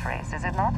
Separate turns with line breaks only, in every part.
phrase, is it not?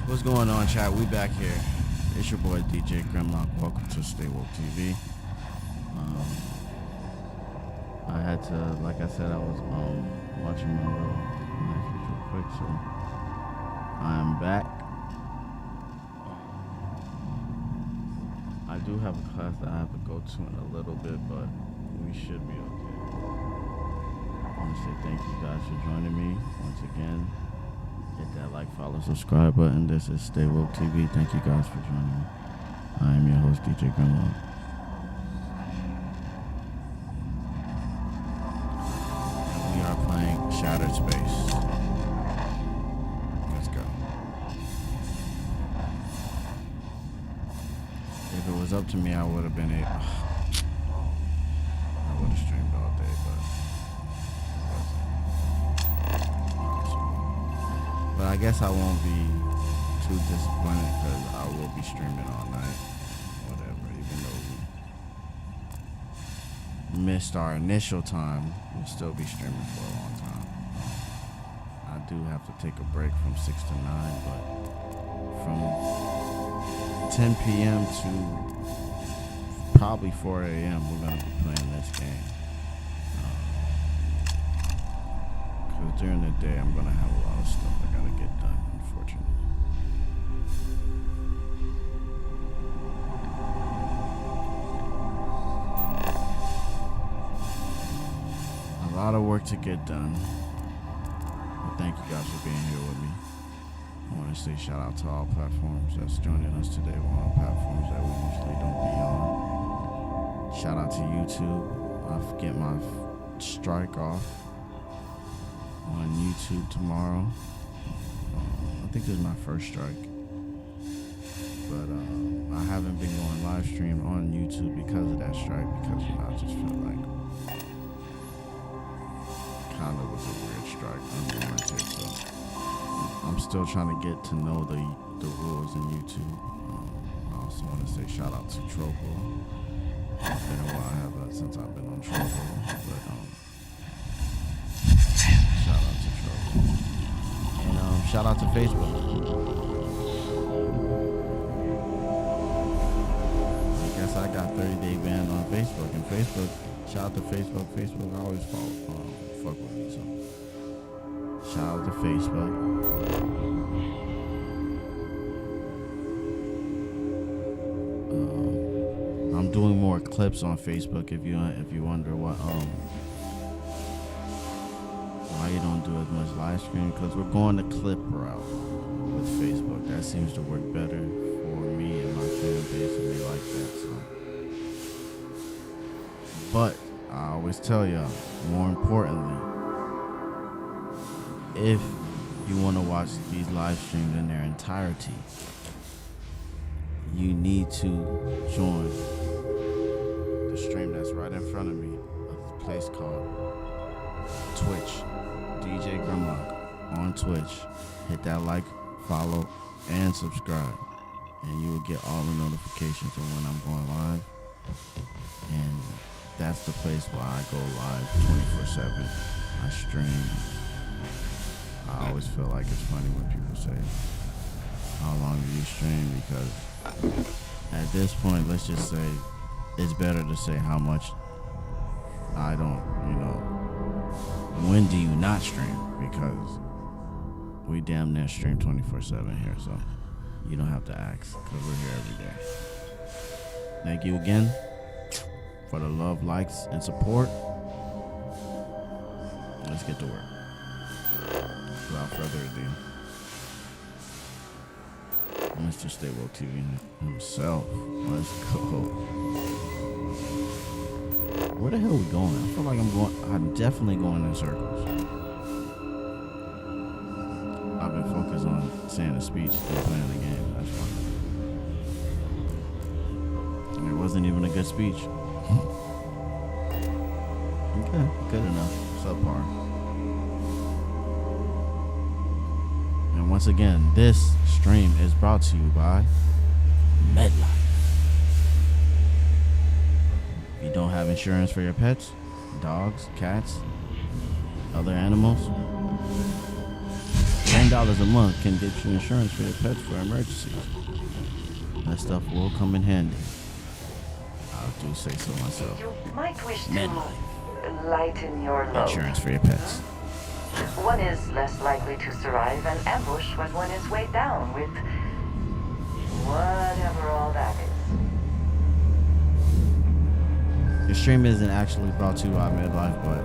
What's going on, chat? We back here. It's your boy DJ Grimlock. Welcome to Stay Woke TV. I had to, like I said, I was watching my little Netflix real quick, so I am back. I do have a class that I have to go to in a little bit, but we should be okay. I want to say thank you guys for joining me once again. Hit that like, follow, subscribe button. This is Stay Woke TV. Thank you guys for joining me. I am your host, DJ Grimlock. And we are playing Shattered Space. Let's go. If it was up to me, I would have been I would have streamed all day, but I guess I won't be too disappointed because I will be streaming all night. Whatever, even though we missed our initial time, we'll still be streaming for a long time. I do have to take a break from 6 to 9, but from 10 p.m. to probably 4 a.m. we're going to be playing this game. Because during the day I'm going to have a lot of stuff I got to get done, unfortunately. A lot of work to get done. But thank you guys for being here with me. I want to say shout out to all platforms that's joining us today. We're on platforms that we usually don't be on. Shout out to YouTube. I get my strike off on YouTube tomorrow. I think this is my first strike. But I haven't been going live stream on YouTube because of that strike, because I just feel like kind of was a weird strike, unwarranted. So I'm still trying to get to know the rules in YouTube. I also want to say shout out to Trovo. It's been a while since I've been on Trovo, but shout out to Trovo. And shout out to Facebook. I guess I got 30-day ban on Facebook, and Facebook, shout out to Facebook. Facebook, I always fuck with me, so shout out to Facebook. I'm doing more clips on Facebook. If you wonder why you don't do as much live streaming, because we're going the clip route with Facebook. That seems to work better for me and my fan base, and they like that. So, but I always tell y'all, more importantly, if you want to watch these live streams in their entirety, you need to join the stream that's right in front of me, a place called Twitch, DJ Grimlock on Twitch. Hit that like, follow, and subscribe, and you will get all the notifications of when I'm going live. And that's the place where I go live 24/7. I stream. I always feel like it's funny when people say, how long do you stream? Because at this point, let's just say it's better to say how much I don't, when do you not stream? Because we damn near stream 24/7 here, so you don't have to ask, because we're here every day. Thank you again for the love, likes, and support. Let's get to work. Without further ado, Mr. Stay Woke TV himself. Let's go. Where the hell are we going? I feel like I'm definitely going in circles. I've been focused on saying a speech and playing the game. That's fine. It wasn't even a good speech. Okay, good enough. Subpar. And once again, this stream is brought to you by MedLife. If you don't have insurance for your pets, dogs, cats, other animals, $10 a month can get you insurance for your pets for emergencies. That stuff will come in handy. I do say so myself.
You might wish to
MedLife.
lighten your load.
Insurance for your pets.
One is less likely to survive an ambush when one is weighed down with whatever all that is.
The stream isn't actually brought to you by MedLife, but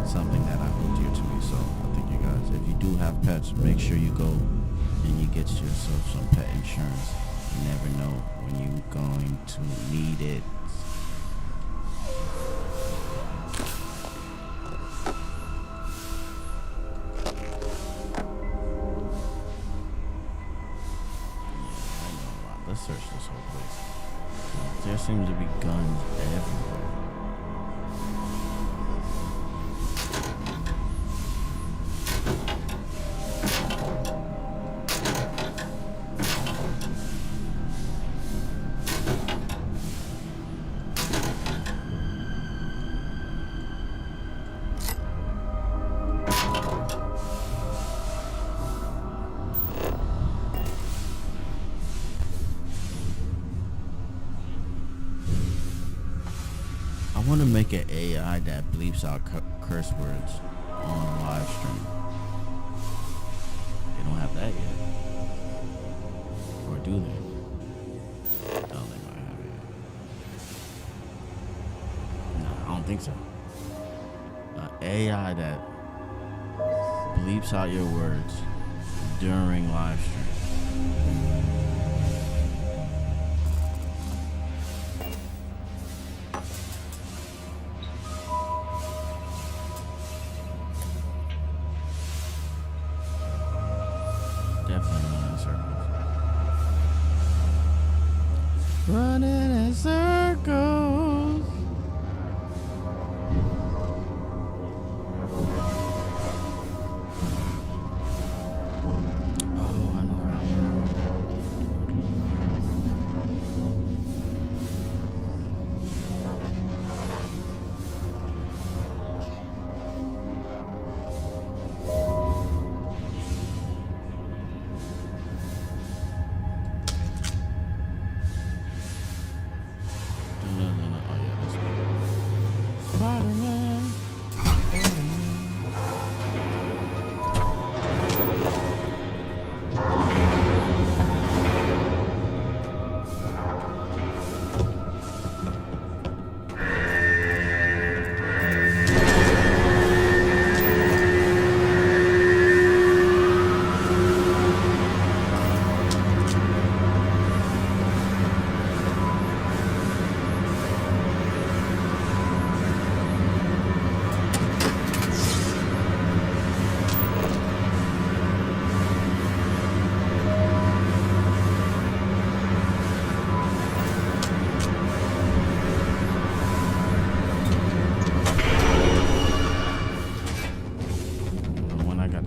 something that I hold dear to me. So I think you guys, if you do have pets, make sure you go and you get yourself some pet insurance. You never know when you're going to need it. Let's search this whole place. There seems to be guns everywhere. I want to make an AI that bleeps out curse words on live stream. They don't have that yet. Or do they? No, they might have it yet. No, I don't think so. An AI that bleeps out your words during live stream. Running in circles. Oh, I know.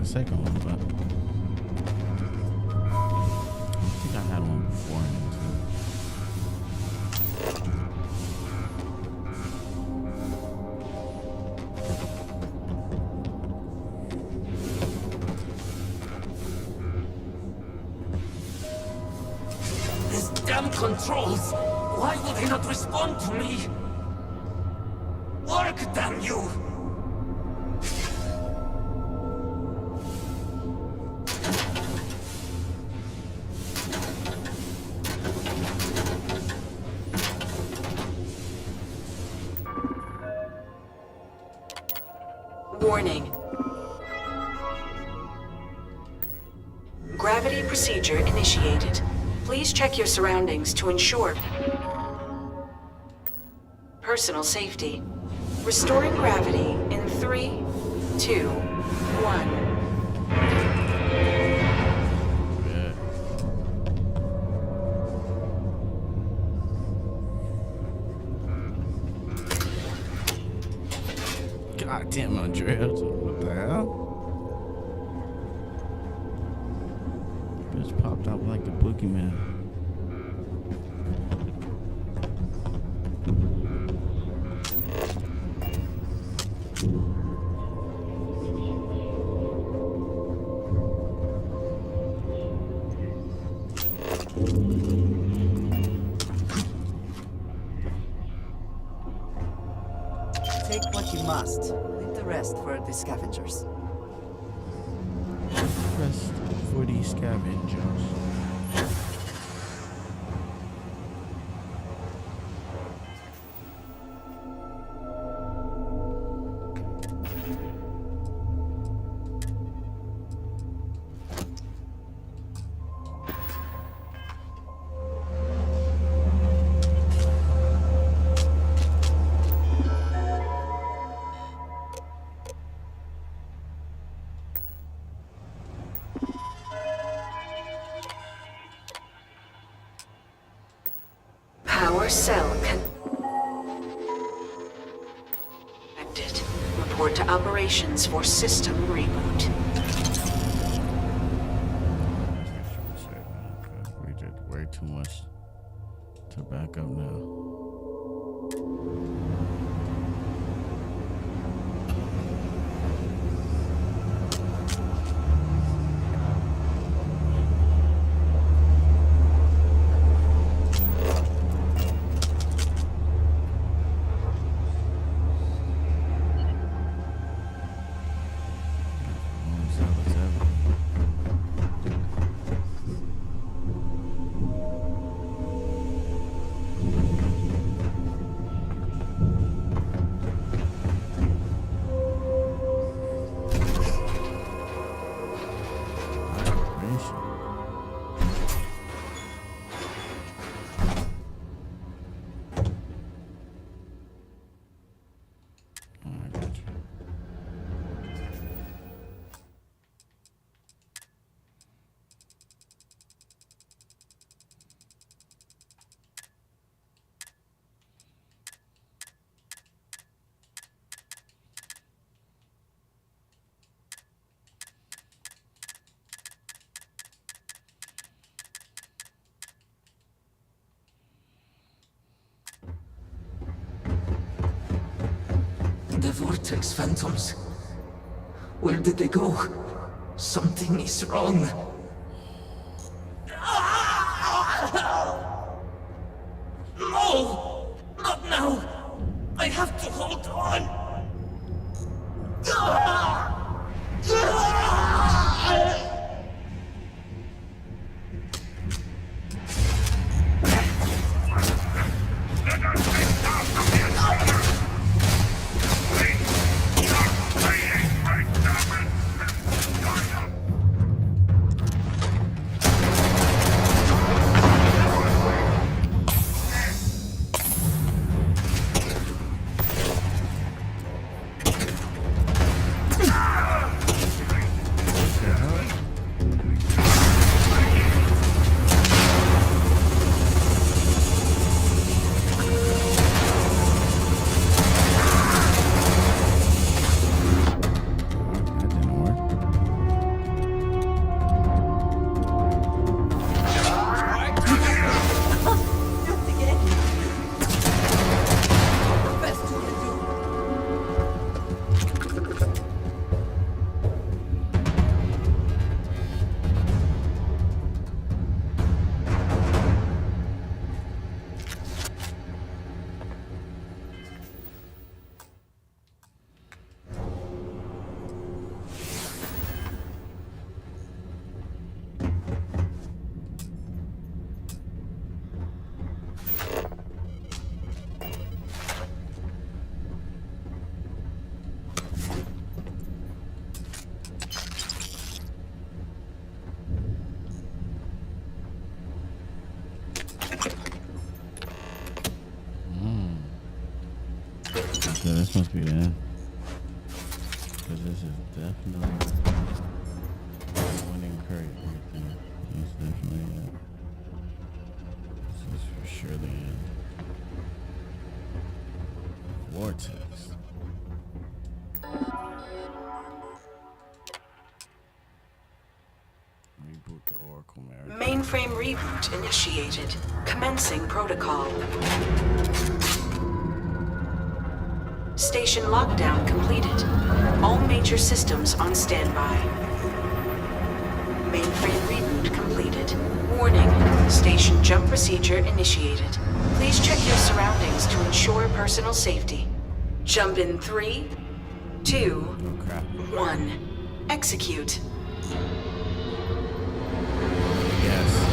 Second one, but I think I had one before him
too. These damn controls! Why would they not respond to me? Why? work, damn you!
Warning. Gravity procedure initiated. Please check your surroundings to ensure personal safety. Restoring gravity in 3, 2, 1.
God damn, Andreas. What the hell? Bitch popped out like the boogeyman.
Take what you must. Leave the rest for the scavengers.
Rest for these scavengers.
Power cell connected. Report to operations for system reboot.
We did way too much to back up now.
The Vortex Phantoms. Where did they go? Something is wrong. No! Not now! I have to hold on!
So this must be the end. Because this is definitely winning crate right there. That's definitely it. This is for sure the end. Vortex. Reboot the Oracle marriage.
Mainframe reboot initiated. Commencing protocol. Station lockdown completed. All major systems on standby. Mainframe reboot completed. Warning, station jump procedure initiated. Please check your surroundings to ensure personal safety. Jump in 3, 2,
Oh crap.
1. Execute.
Yes.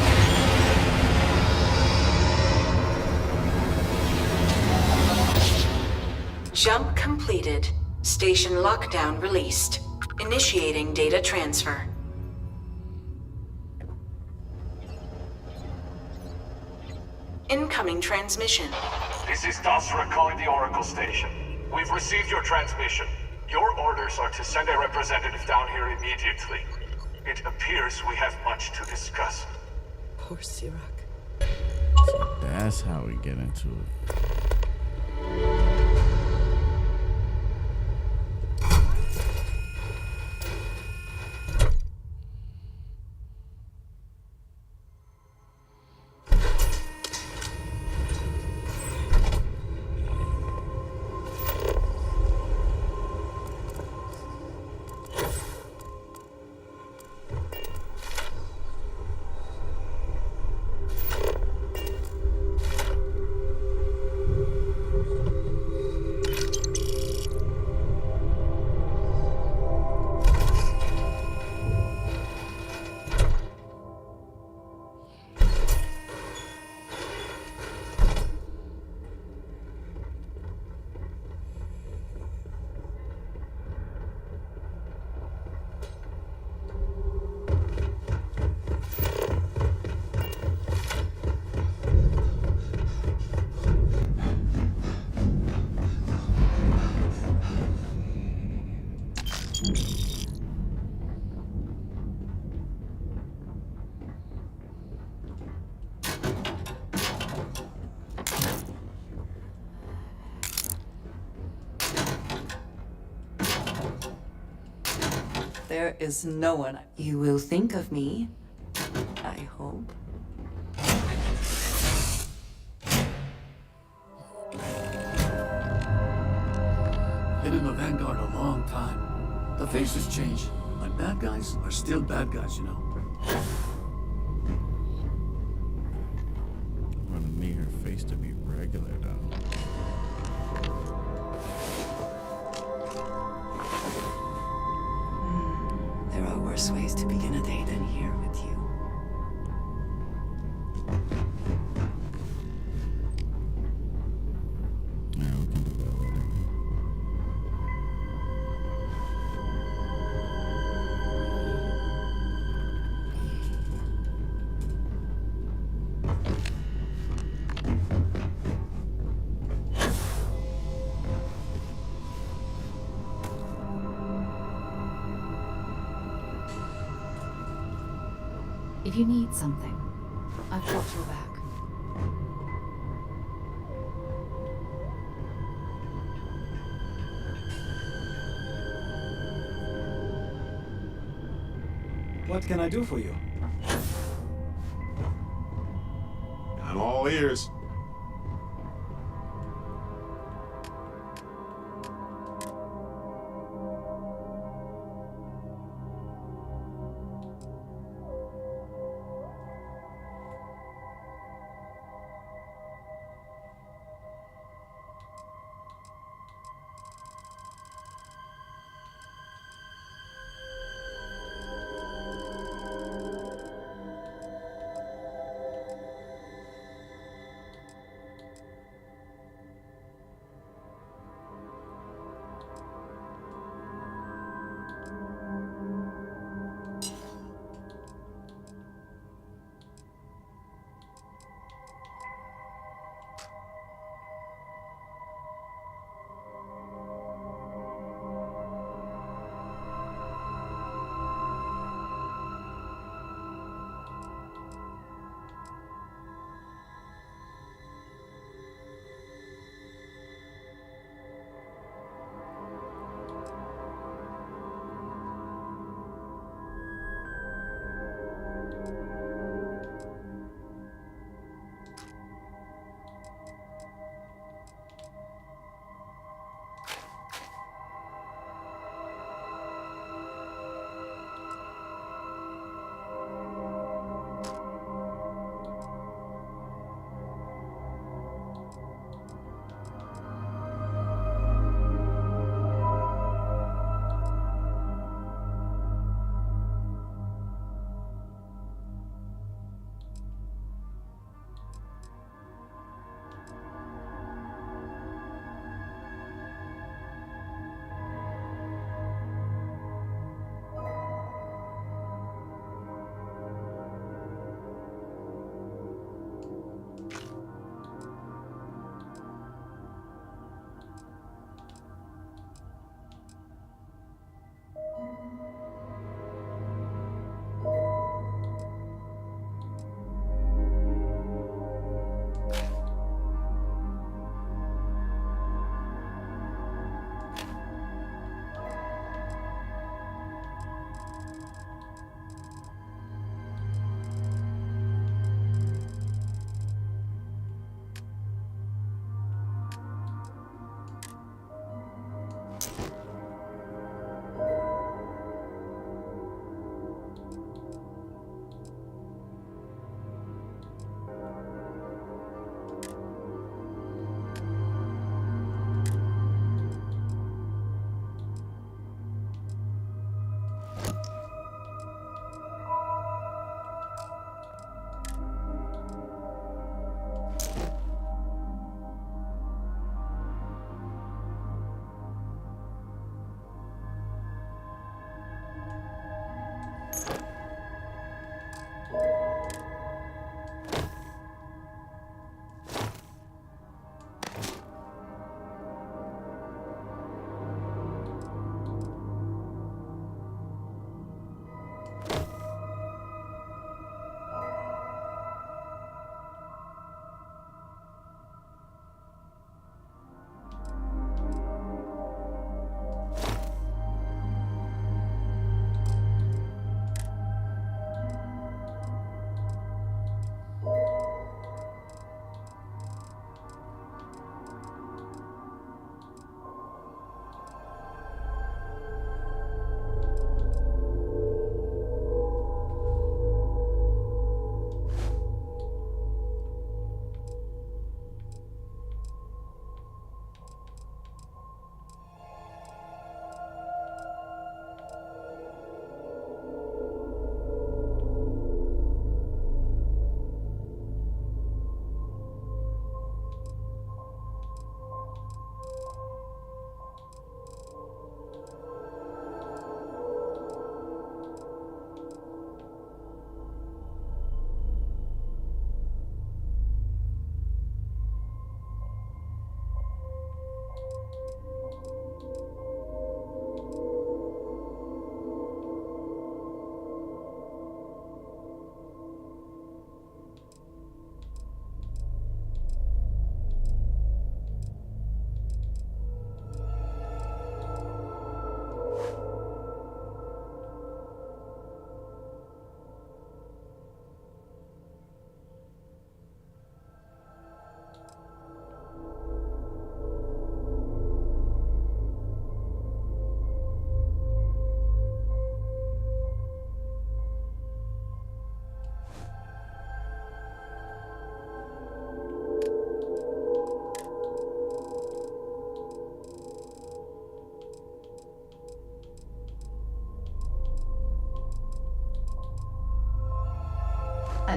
Jump completed. Station lockdown released. Initiating data transfer. Incoming transmission.
This is Dasra calling the Oracle station. We've received your transmission. Your orders are to send a representative down here immediately. It appears we have much to discuss.
Poor Sirach.
So that's how we get into it.
There is no one. You will think of me, I hope.
Been in the Vanguard a long time. The faces change, but bad guys are still bad guys, you know.
I'm gonna need her face to be regular though.
There are worse ways to begin a day than here with you.
Yeah, we can do that later.
If you need something, I've got your back.
What can I do for you?
I'm all ears.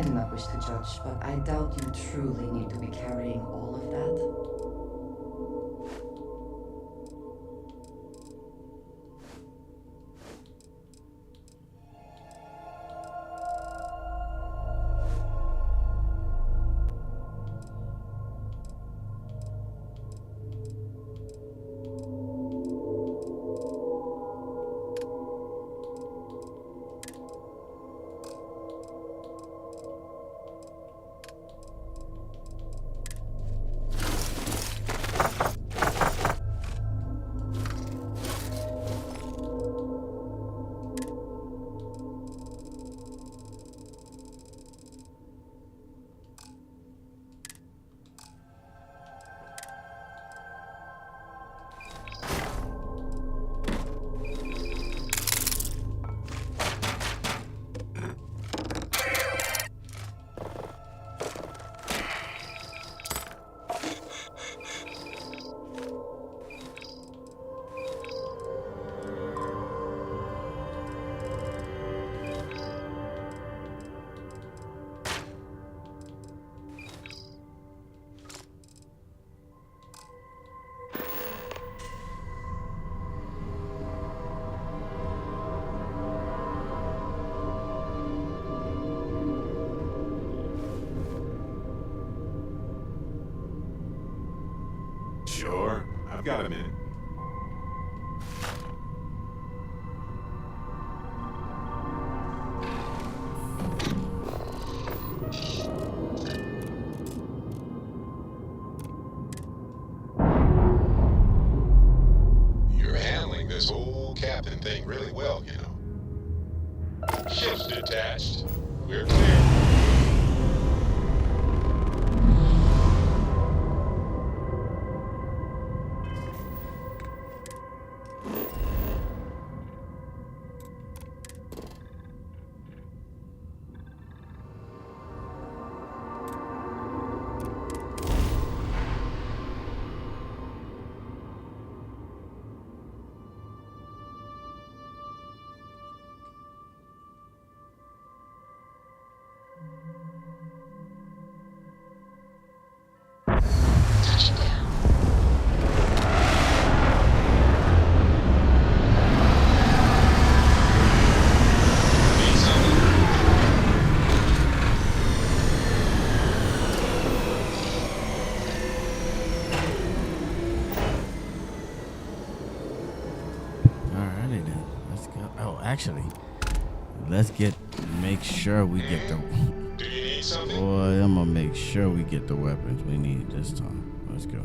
do not wish to judge, but I doubt you truly need to be carrying all of that.
Sure, I've got a minute.
You're handling this whole captain thing really well, you know. Ship's detached. We're clear.
Alrighty then. Let's go. Oh, actually, make sure we get the.
Do you need something?
Boy, I'm gonna make sure we get the weapons we need this time. Let's go.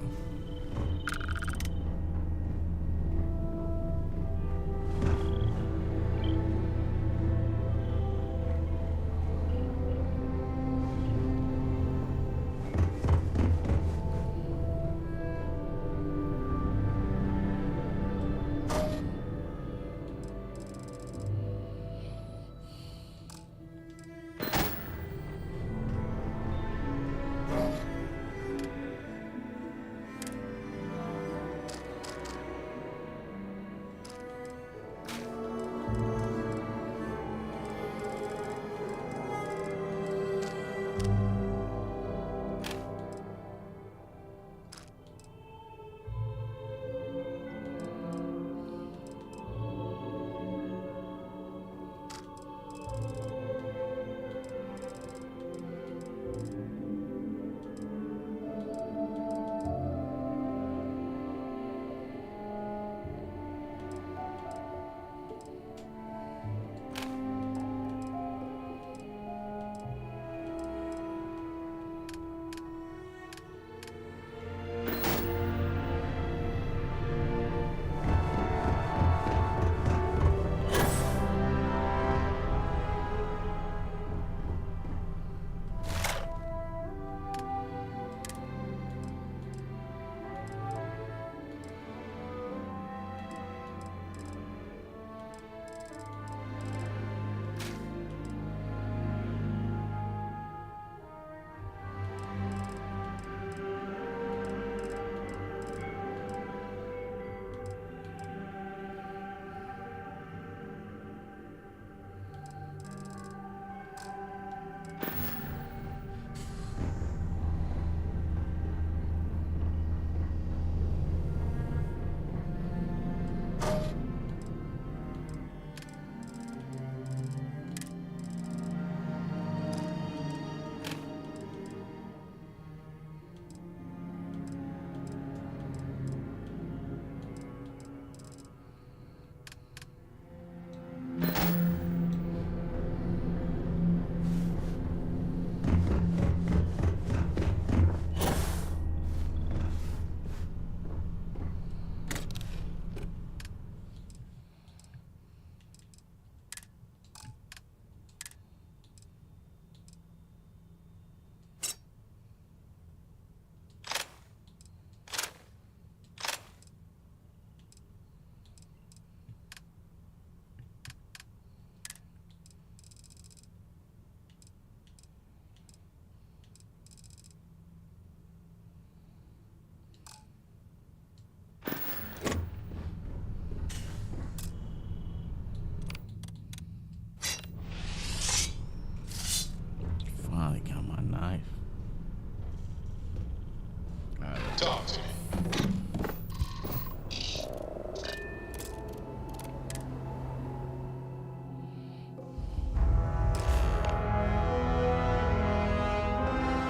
Talk to me.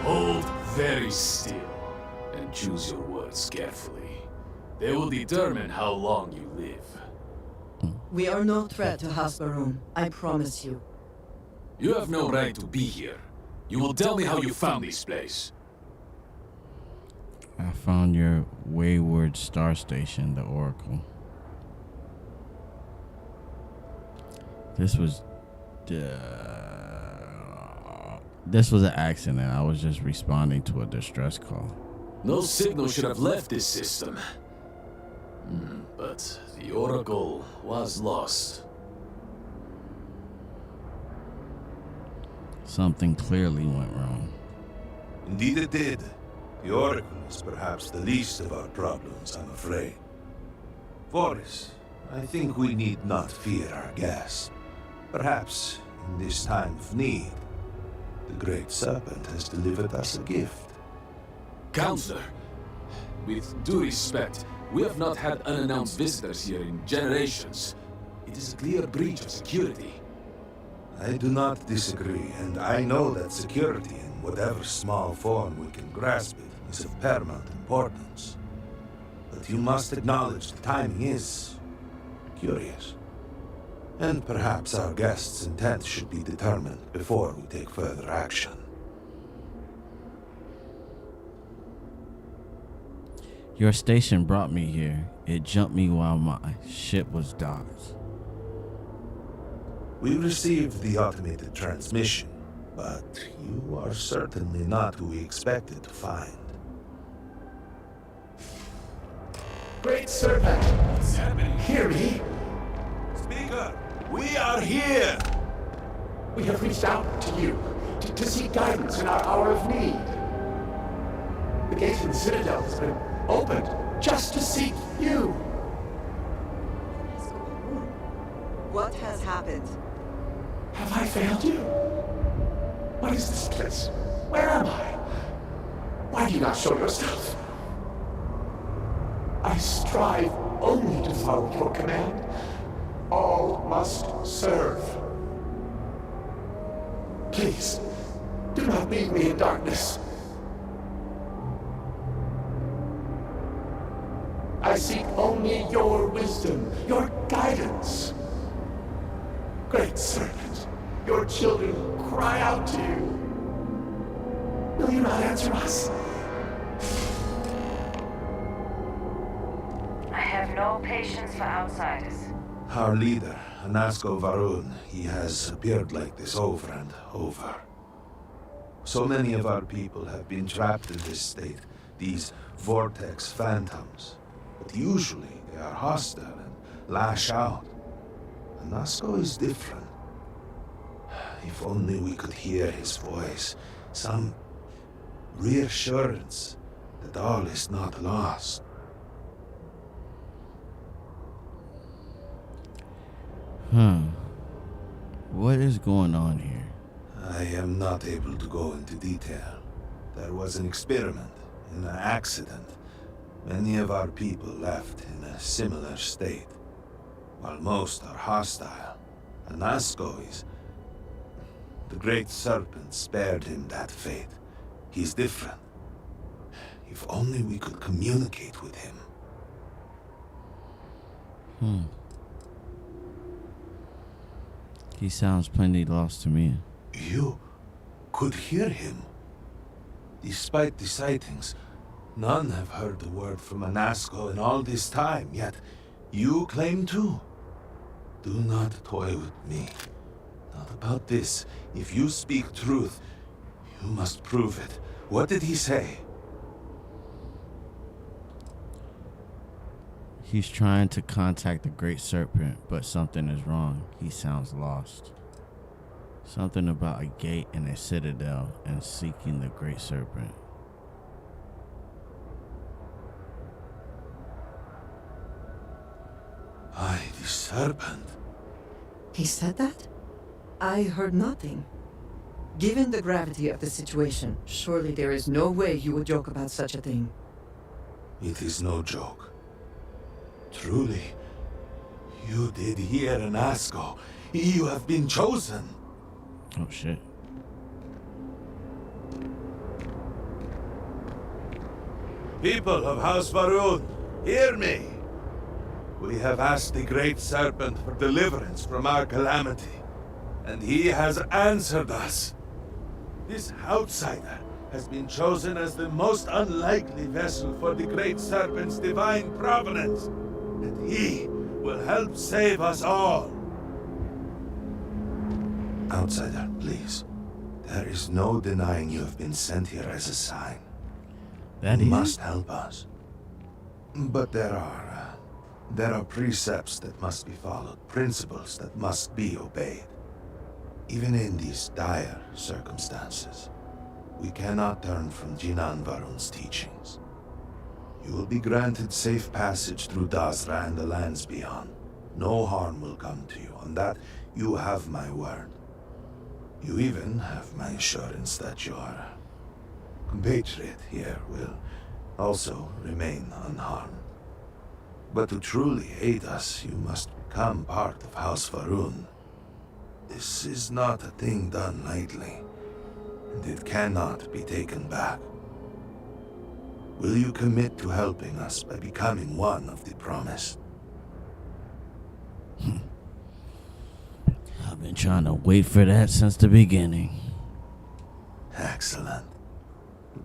Hold very still and choose your words carefully. They will determine how long you live.
We are no threat to House Baroon, I promise you.
You have no right to be here. You will tell me how you found this place.
I found your wayward star station, the Oracle. This was an accident. I was just responding to a distress call.
No signal should have left this system. But the Oracle was lost.
Something clearly went wrong.
Indeed it did. The Oracle is perhaps the least of our problems, I'm afraid. Voris, I think we need not fear our guest. Perhaps, in this time of need, the Great Serpent has delivered us a gift.
Counselor, with due respect, we have not had unannounced visitors here in generations. It is a clear breach of security.
I do not disagree, and I know that security, in whatever small form we can grasp it, is of paramount importance. But you must acknowledge the timing is curious. And perhaps our guest's intent should be determined before we take further action.
Your station brought me here. It jumped me while my ship was docked.
We received the automated transmission, but you are certainly not who we expected to find.
Great Serpent!
What's happening?
Hear me?
Speaker, we are here!
We have reached out to you to seek guidance in our hour of need. The gate in the Citadel has been opened just to seek you.
What has happened?
Have I failed you? What is this place? Where am I? Why do you not show yourself? I strive only to follow your command. All must serve. Please, do not leave me in darkness. I seek only your wisdom, your guidance. Great Serpent, your children cry out to you. Will you not answer us?
I have no patience for outsiders.
Our leader, Anasko Varun, he has appeared like this over and over. So many of our people have been trapped in this state, these vortex phantoms. But usually they are hostile and lash out. Anasko is different. If only we could hear his voice, some reassurance that all is not lost.
What is going on here?
I am not able to go into detail. There was an experiment, an accident. Many of our people left in a similar state. While most are hostile, Anasko is... The Great Serpent spared him that fate. He's different. If only we could communicate with him.
He sounds plenty lost to me.
You could hear him. Despite the sightings, none have heard the word from Anasko in all this time, yet you claim to. Do not toy with me. Not about this. If you speak truth, you must prove it. What did he say?
He's trying to contact the Great Serpent, but something is wrong. He sounds lost. Something about a gate in a citadel and seeking the Great Serpent.
Aye, the Serpent.
He said that? I heard nothing. Given the gravity of the situation, surely there is no way you would joke about such a thing.
It is no joke. Truly, you did hear an Asco. You have been chosen.
Oh shit.
People of House Varun, hear me. We have asked the Great Serpent for deliverance from our calamity, and he has answered us. This outsider has been chosen as the most unlikely vessel for the Great Serpent's divine providence, and he will help save us all. Outsider, please. There is no denying you have been sent here as a sign.
That
you
is?
must help us. But there are precepts that must be followed, principles that must be obeyed. Even in these dire circumstances, we cannot turn from Jinan Varun's teachings. You will be granted safe passage through Dazra and the lands beyond. No harm will come to you. On that, you have my word. You even have my assurance that your compatriot here will also remain unharmed. But to truly aid us, you must become part of House Varun. This is not a thing done lightly, and it cannot be taken back. Will you commit to helping us by becoming one of the promised?
I've been trying to wait for that since the beginning.
Excellent.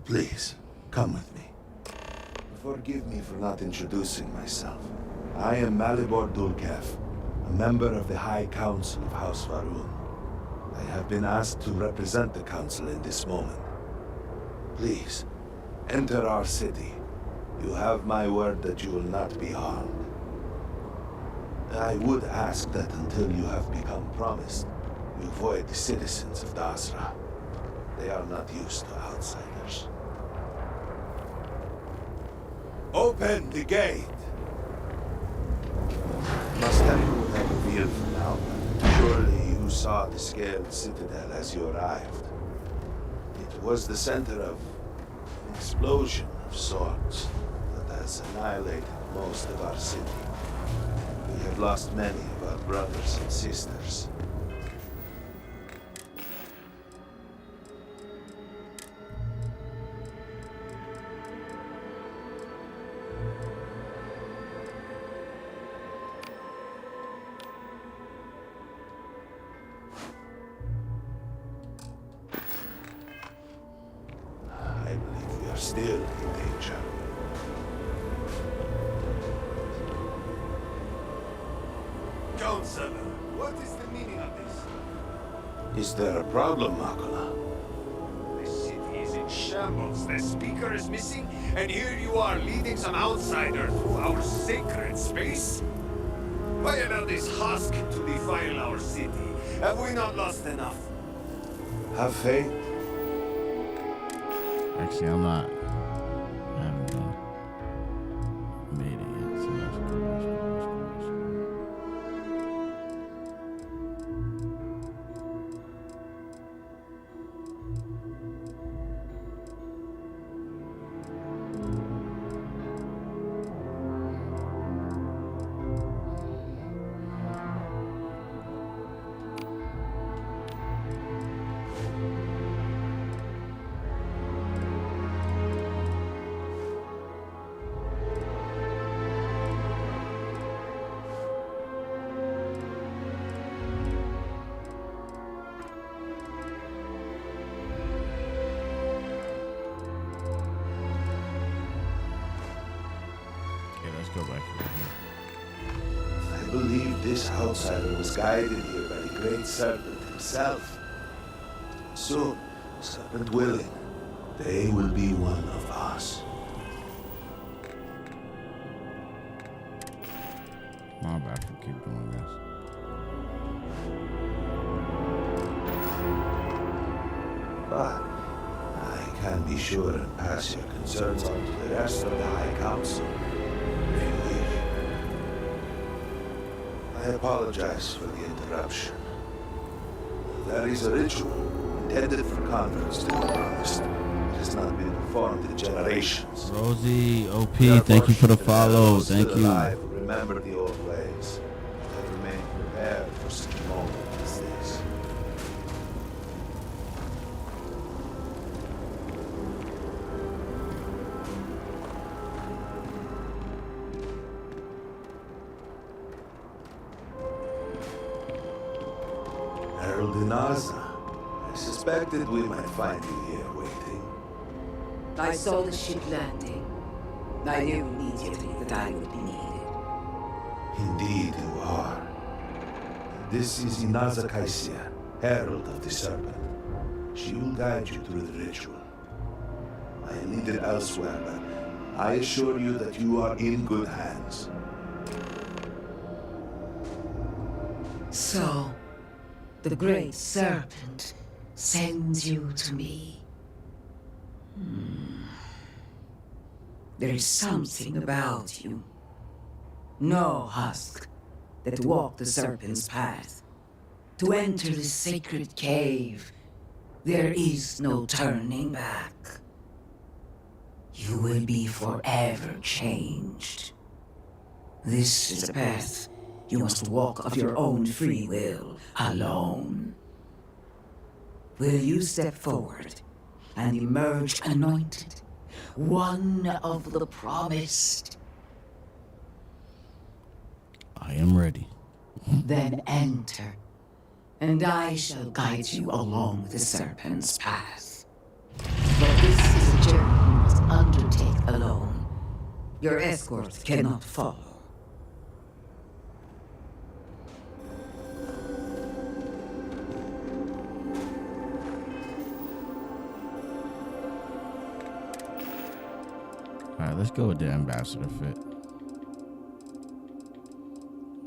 Please, come with me. Forgive me for not introducing myself. I am Malibor Dulkev, a member of the High Council of House Varun. I have been asked to represent the Council in this moment. Please, enter our city. You have my word that you will not be harmed. I would ask that until you have become promised, you avoid the citizens of Dazra. They are not used to outsiders. Open the gate! Must have you have revealed for now. Surely you saw the scaled citadel as you arrived. It was the center of an explosion of sorts that has annihilated most of our city. We have lost many of our brothers and sisters. I believe we are still in danger.
Counselor, what is the meaning of this?
Is there a problem, Makula?
The city is in shambles, the speaker is missing, and here you are leading some outsider through our sacred space? Why allow this husk to defile our city? Have we not lost enough?
Have faith.
Actually, I'm not. I haven't made it yet, so that's cool. Go back here.
I believe this outsider was guided here by the Great Serpent himself. Soon, Serpent willing, they will be one of us.
My bad for keep doing this.
But I can be sure and pass your concerns on to the rest of the High Council. I apologize for the interruption. There is a ritual intended for converts to be promised. It has not been performed in generations.
Rosie, OP,
Your
thank you for the
fortunate that
follow.
those
Thank
still
you.
alive remember the old ways and remain prepared for such a moment as this. Harold Inaza, I suspected we might find you here waiting.
I saw the ship landing. I knew immediately that I would be needed.
Indeed you are. This is Inaza Kaisia, Herald of the Serpent. She will guide you through the ritual. I am needed elsewhere, but I assure you that you are in good hands.
So, the Great Serpent sends you to me. There is something about you. No husk that walked the Serpent's path. To enter the sacred cave, there is no turning back. You will be forever changed. This is a path you must walk of your own free will, alone. Will you step forward and emerge anointed, one of the promised?
I am ready.
Then enter, and I shall guide you along the Serpent's path. But this is a journey you must undertake alone. Your escort cannot follow.
Alright, let's go with the ambassador fit.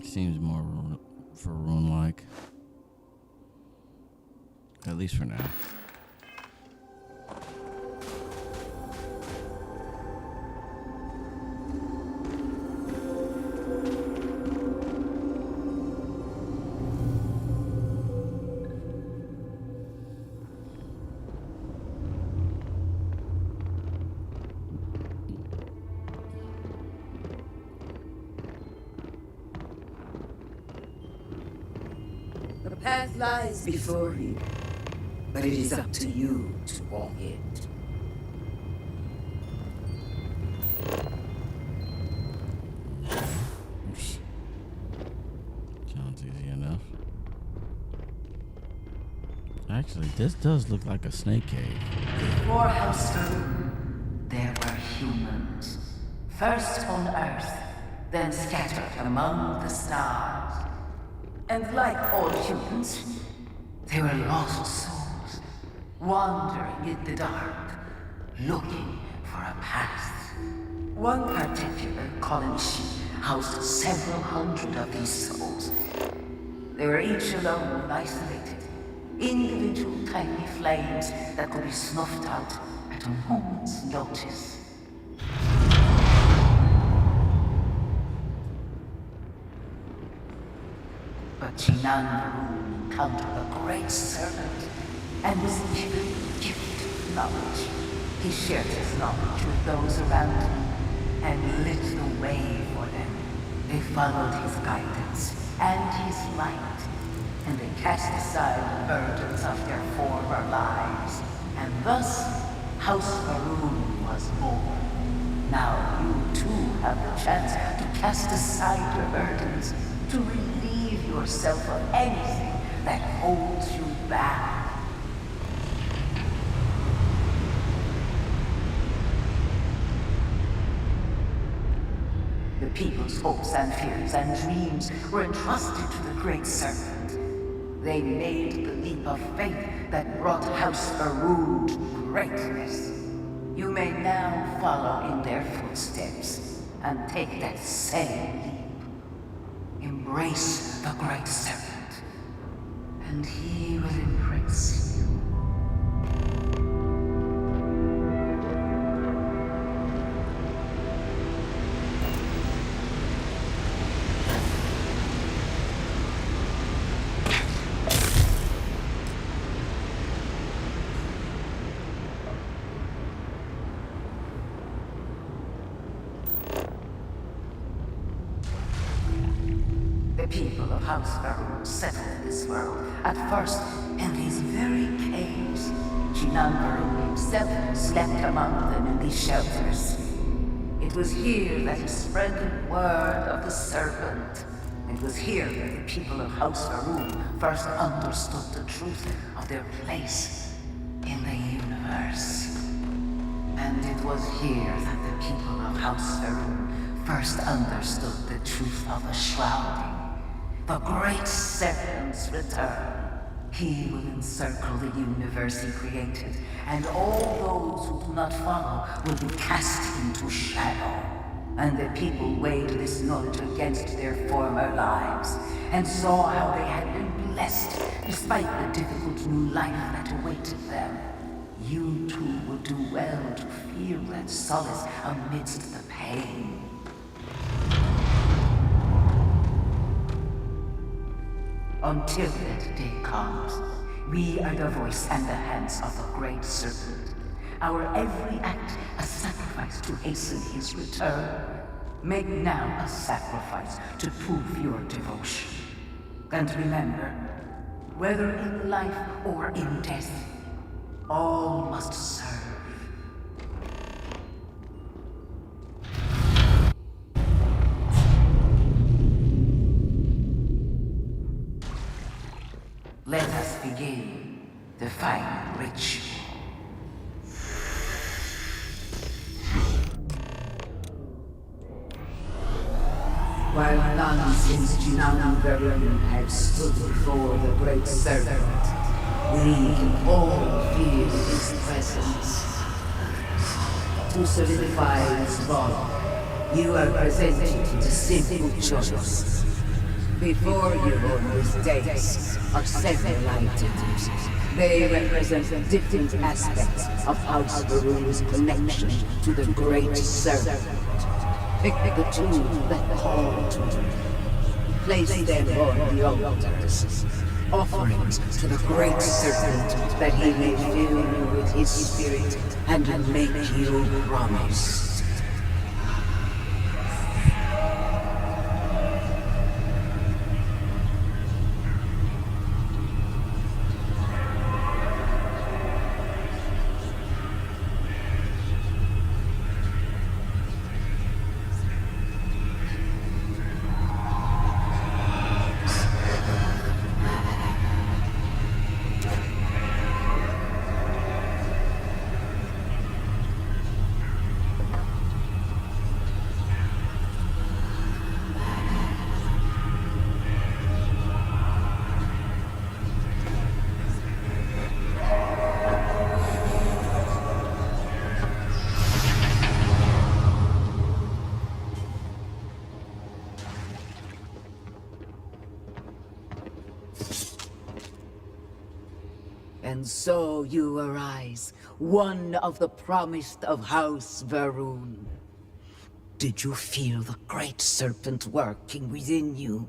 Seems more for rune-like. At least for now.
The path lies before you, but it is up to you to walk it.
Sounds easy enough. Actually, this does look like a snake cave.
Before House Faroon, there were humans. First on Earth, then scattered among the stars. And like all humans, they were lost souls, wandering in the dark, looking for a path. One particular colony housed several hundred of these souls. They were each alone and isolated, individual tiny flames that could be snuffed out at a moment's notice. But Jinan Varun encountered a great servant and was given the gift of knowledge. He shared his knowledge with those around him and lit the way for them. They followed his guidance and his light, and they cast aside the burdens of their former lives. And thus, House Faroon was born. Now you too have the chance to cast aside your burdens, to relieve yourself of anything that holds you back. The people's hopes and fears and dreams were entrusted to the Great Serpent. They made the leap of faith that brought House Faroon to greatness. You may now follow in their footsteps and take that same leap. Embrace the Great Serpent, and he will embrace you.
The people of House Varun settled this world, at first in these very caves. Shinan Varun himself slept among them in these shelters. It was here that he spread the word of the serpent. It was here that the people of House Varun first understood the truth of their place in the universe. And it was here that the people of House Varun first understood the truth of the shrouding. The great serpent's return. He will encircle the universe he created, and all those who do not follow will be cast into shadow. And the people weighed this knowledge against their former lives, and saw how they had been blessed despite the difficult new life that awaited them. You too would do well to feel that solace amidst the pain. Until that day comes, we are the voice and the hands of the great serpent. Our every act a sacrifice to hasten his return. Make now a sacrifice to prove your devotion. And remember, whether in life or in death, all must serve. Let us begin the final ritual. While none since Jinan Varun had stood before the great serpent, we can all feel his presence. To solidify this bond, you are presented with a simple choice. Before you on these days are several items. They represent different aspects of House Varun's connection to the great serpent. Pick the two that call to you. Place them on the altars. Offerings to the great serpent that he may fill you with his spirit and make you promise. And so you arise, one of the promised of House Varun. Did you feel the great serpent working within you?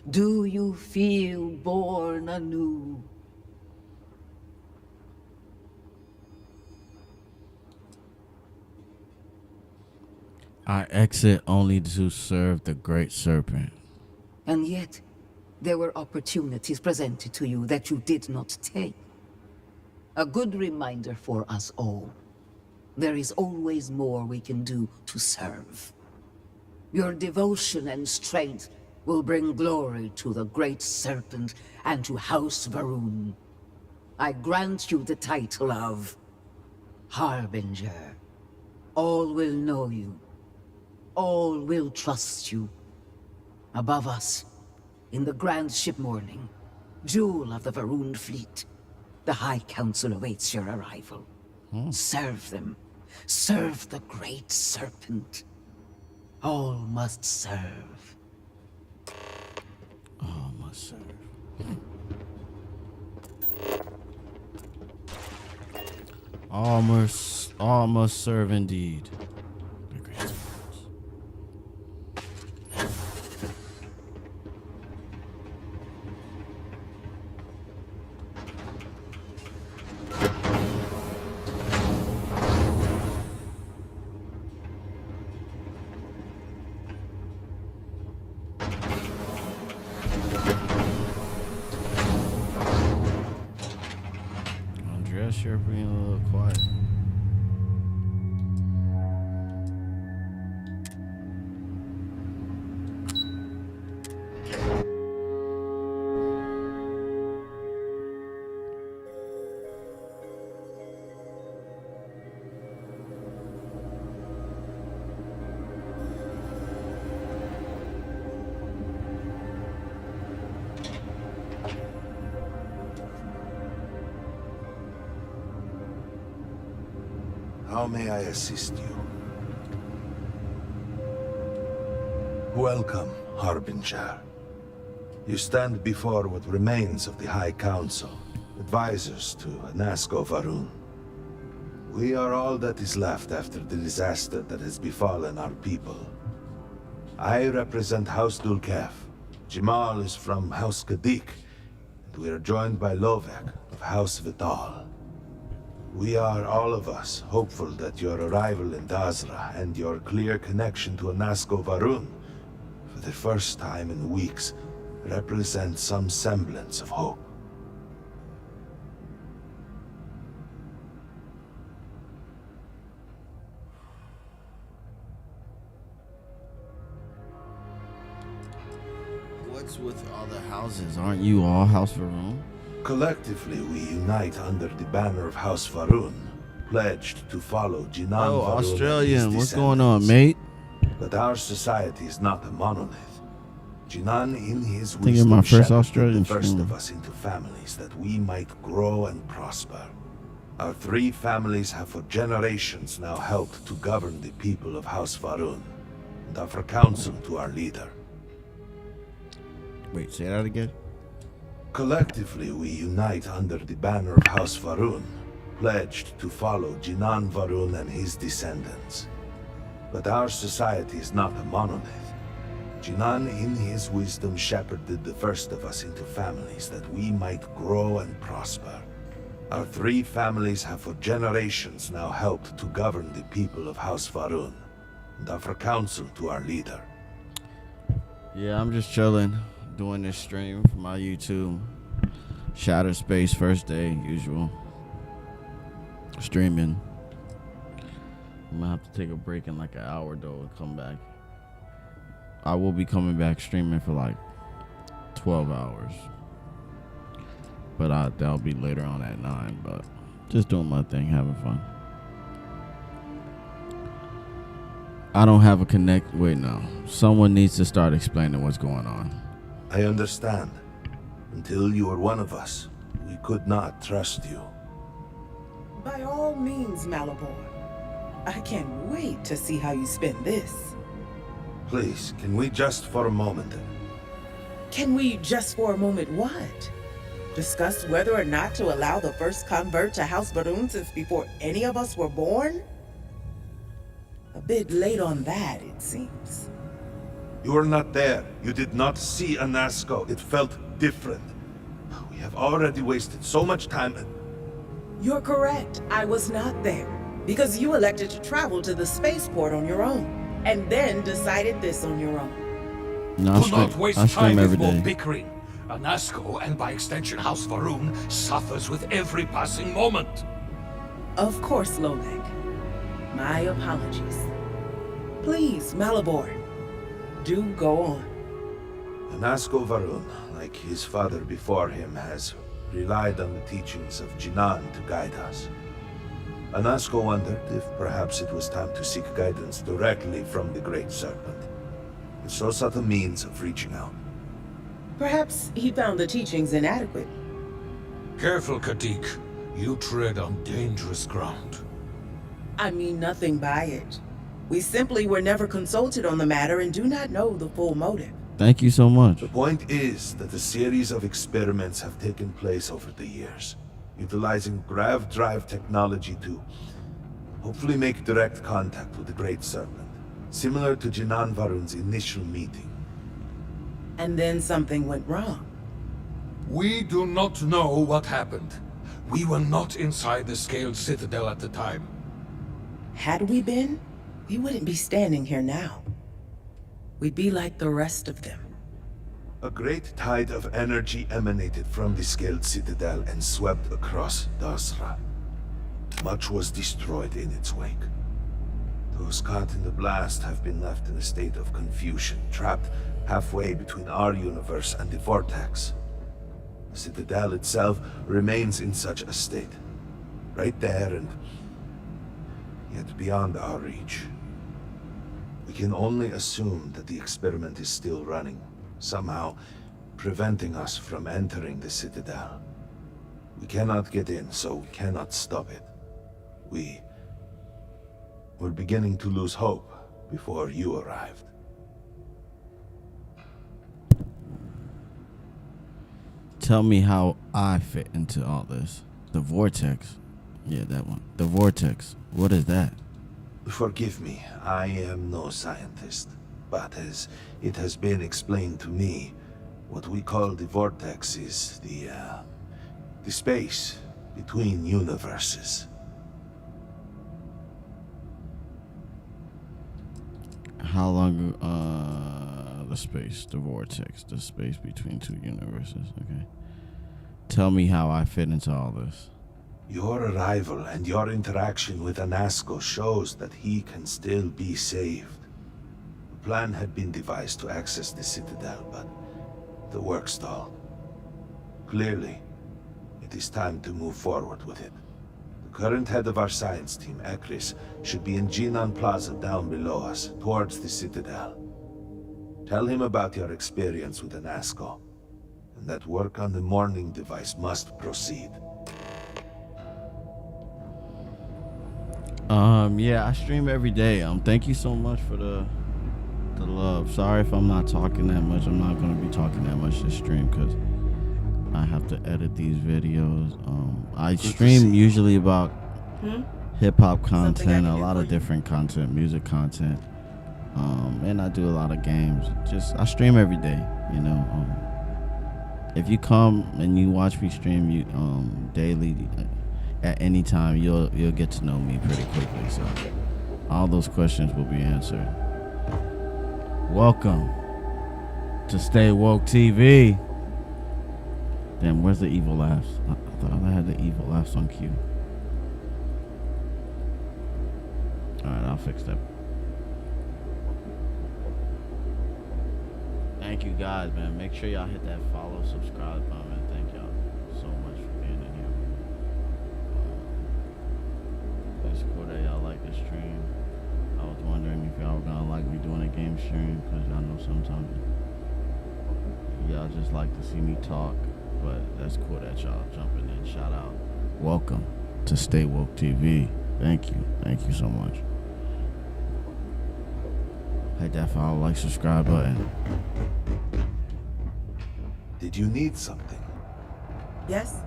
Do you feel born anew?
I exit only to serve the great serpent.
And yet, there were opportunities presented to you that you did not take. A good reminder for us all. There is always more we can do to serve. Your devotion and strength will bring glory to the great serpent and to House Varun. I grant you the title of Harbinger. All will know you. All will trust you. Above us, in the grand ship morning, jewel of the Varun fleet, the High Council awaits your arrival. Serve them. Serve the great serpent. All must serve.
All must serve. All must serve indeed. The great serpents. unless you're being a little quiet.
How may I assist you? Welcome, Harbinger. You stand before what remains of the High Council, advisors to Anasko Varun. We are all that is left after the disaster that has befallen our people. I represent House Dulkef. Jamal is from House Kadik, and we are joined by Lovek of House Vital. We are, all of us, hopeful that your arrival in Dazra and your clear connection to Anasko Varun, for the first time in weeks, represent some semblance of hope.
What's with all the houses? Aren't you all House Varun?
Collectively, we unite under the banner of House Varun, pledged to follow Jinan Varun.
Australian, what's going on, mate?
But our society is not a monolith. Jinan, in his
I think you're my first
shepherded
Australian
the first
streamer.
of us into families that we might grow and prosper. Our 3 families have for generations now helped to govern the people of House Varun, and offer counsel to our leader.
Wait, say that again?
Collectively, we unite under the banner of House Varun, pledged to follow Jinan Varun and his descendants. But our society is not a monolith. Jinan, in his wisdom, shepherded the first of us into families that we might grow and prosper. Our 3 families have for generations now helped to govern the people of House Varun, and offer counsel to our leader.
Yeah, I'm just chilling, doing this stream for my YouTube. Shatter Space, first day, usual. Streaming. I'm gonna have to take a break in like an hour though and come back. I will be coming back streaming for like 12 hours. But that'll be later on at 9, but just doing my thing, having fun. I don't have a connect. Wait, no. Someone needs to start explaining what's going on.
I understand. Until you were one of us, we could not trust you.
By all means, Malabor. I can't wait to see how you spend this.
Please, can we just for a moment?
Can we just for a moment what? Discuss whether or not to allow the first convert to House Varun since before any of us were born? A bit late on that, it seems.
You were not there. You did not see Anasko. It felt different. We have already wasted so much time.
You're correct. I was not there. Because you elected to travel to the spaceport on your own. And then decided this on your own.
No,
Do not waste
I stream
time
every
with more
day.
bickering. Anasko, and by extension House Varun, suffers with every passing moment.
Of course, Lolek. My apologies. Please, Malabor. Do go on.
Anasko Varun, like his father before him, has relied on the teachings of Jinan to guide us. Anasko wondered if perhaps it was time to seek guidance directly from the Great Serpent. And so sought a means of reaching out.
Perhaps he found the teachings inadequate.
Careful, Kadik. You tread on dangerous ground.
I mean nothing by it. We simply were never consulted on the matter and do not know the full motive.
Thank you so much.
The point is that a series of experiments have taken place over the years, utilizing grav drive technology to hopefully make direct contact with the Great Serpent, similar to Jinan Varun's initial meeting.
And then something went wrong.
We do not know what happened. We were not inside the Scaled Citadel at the time.
Had we been, we wouldn't be standing here now. We'd be like the rest of them.
A great tide of energy emanated from the Scaled Citadel and swept across Dazra. Much was destroyed in its wake. Those caught in the blast have been left in a state of confusion, trapped halfway between our universe and the vortex. The Citadel itself remains in such a state. Right there and yet beyond our reach. We can only assume that the experiment is still running, somehow preventing us from entering the Citadel. We cannot get in, so we cannot stop it. We're beginning to lose hope before you arrived.
Tell me how I fit into all this. The vortex. Yeah, that one. The vortex. What is that?
Forgive me, I am no scientist. But as it has been explained to me, what we call the vortex is the space between universes.
How long, the vortex, the space between two universes, okay. Tell me how I fit into all this.
Your arrival and your interaction with Anasco shows that he can still be saved. The plan had been devised to access the Citadel, but the work stalled. Clearly, it is time to move forward with it. The current head of our science team, Ekris, should be in Jinan Plaza down below us, towards the Citadel. Tell him about your experience with Anasco, and that work on the morning device must proceed.
Yeah, I stream every day. Thank you so much for the love. Sorry if I'm not talking that much. I'm not gonna be talking that much this stream because I have to edit these videos. I stream usually about hip hop content, a lot of different content, music content, and I do a lot of games. I stream every day, you know. If you come and you watch me stream, daily. At any time, you'll get to know me pretty quickly. So all those questions will be answered. Welcome to Stay Woke TV. Damn, where's the evil laughs? I thought I had the evil laughs on cue. Alright, I'll fix that. Thank you guys, man. Make sure y'all hit that follow, subscribe button, man. Thank y'all so much for being in here. It's cool that y'all like the stream. I was wondering if y'all were gonna like me doing a game stream, because y'all know sometimes y'all just like to see me talk, but that's cool that y'all jumping in. Shout out. Welcome to Stay Woke TV. Thank you so much. Hit that follow, like, subscribe button.
Did you need something?
Yes?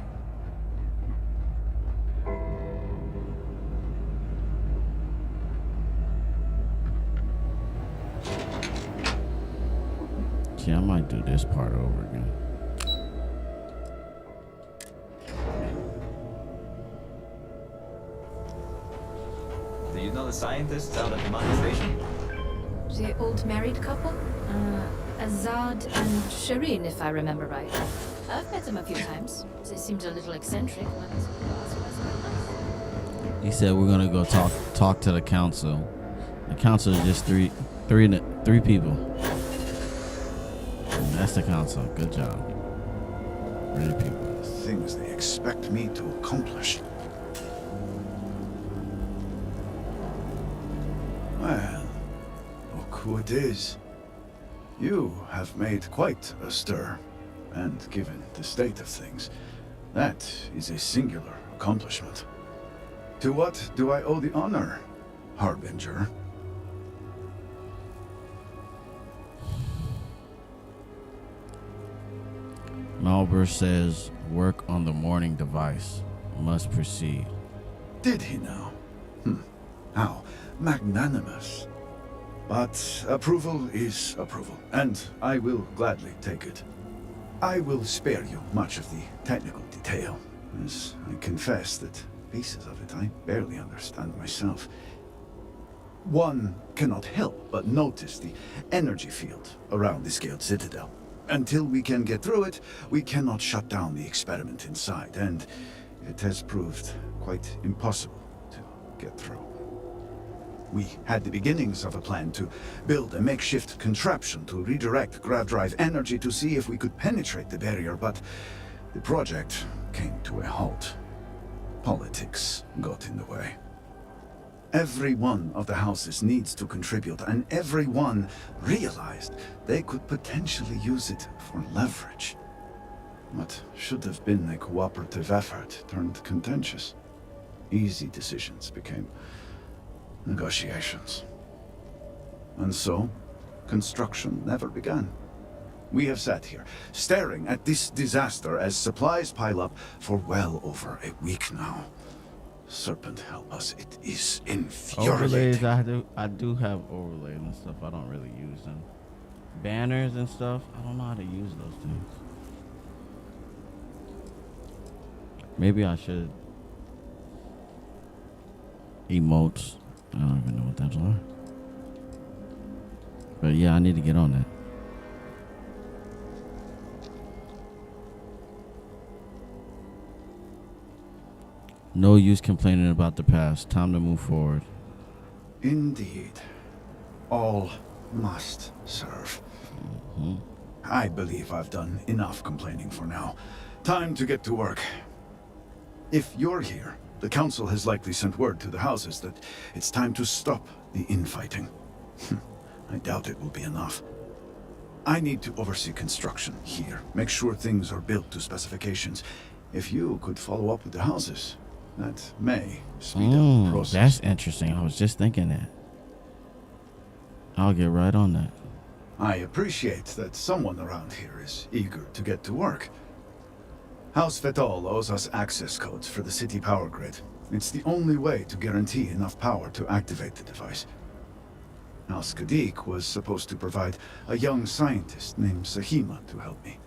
Yeah, I might do this part over again.
Do you know the scientists out at the mining station?
The old married couple? Azad and Shireen, if I remember right. I've met them a few times. They seemed a little eccentric, but
He said we're gonna go talk to the council. The council is just three people. That's the council. Good job. 3 people.
Things they expect me to accomplish. Well, look who it is. You have made quite a stir, and given the state of things, that is a singular accomplishment. To what do I owe the honor, Harbinger?
Malbur says work on the morning device must proceed.
Did he now? How magnanimous. But approval is approval, and I will gladly take it. I will spare you much of the technical detail, as I confess that pieces of it I barely understand myself. One cannot help but notice the energy field around the scaled citadel. Until we can get through it, we cannot shut down the experiment inside, and it has proved quite impossible get through. We had the beginnings of a plan to build a makeshift contraption to redirect grav drive energy to see if we could penetrate the barrier, but the project came to a halt. Politics got in the way. Every one of the houses needs to contribute, and everyone realized they could potentially use it for leverage. What should have been a cooperative effort turned contentious. Easy decisions became negotiations. And so, construction never began. We have sat here, staring at this disaster as supplies pile up for well over a week now. Serpent help us, it is infuriating.
Overlays, I do have overlays and stuff. I don't really use them. Banners and stuff, I don't know how to use those things. Maybe I should. Emotes, I don't even know what those are. But yeah, I need to get on that. No use complaining about the past. Time to move forward.
Indeed. All must serve. I believe I've done enough complaining for now. Time to get to work. If you're here, the Council has likely sent word to the houses that it's time to stop the infighting. I doubt it will be enough. I need to oversee construction here, make sure things are built to specifications. If you could follow up with the houses, that may speed up the process.
That's interesting. I was just thinking that. I'll get right on that.
I appreciate that someone around here is eager to get to work. House Vetol owes us access codes for the city power grid. It's the only way to guarantee enough power to activate the device. House Kadik was supposed to provide a young scientist named Sahima to help me.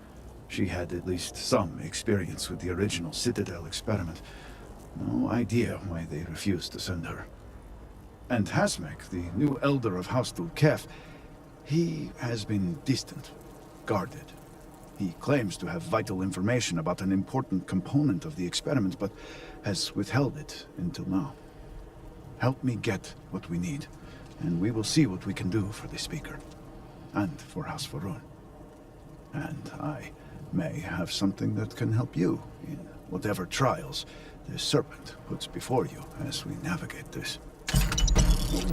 She had at least some experience with the original Citadel experiment. No idea why they refused to send her. And Hasmek, the new elder of House Dulkef, he has been distant, guarded. He claims to have vital information about an important component of the experiment, but has withheld it until now. Help me get what we need, and we will see what we can do for the Speaker, and for House Varun. And I may have something that can help you in whatever trials the Serpent puts before you as we navigate this.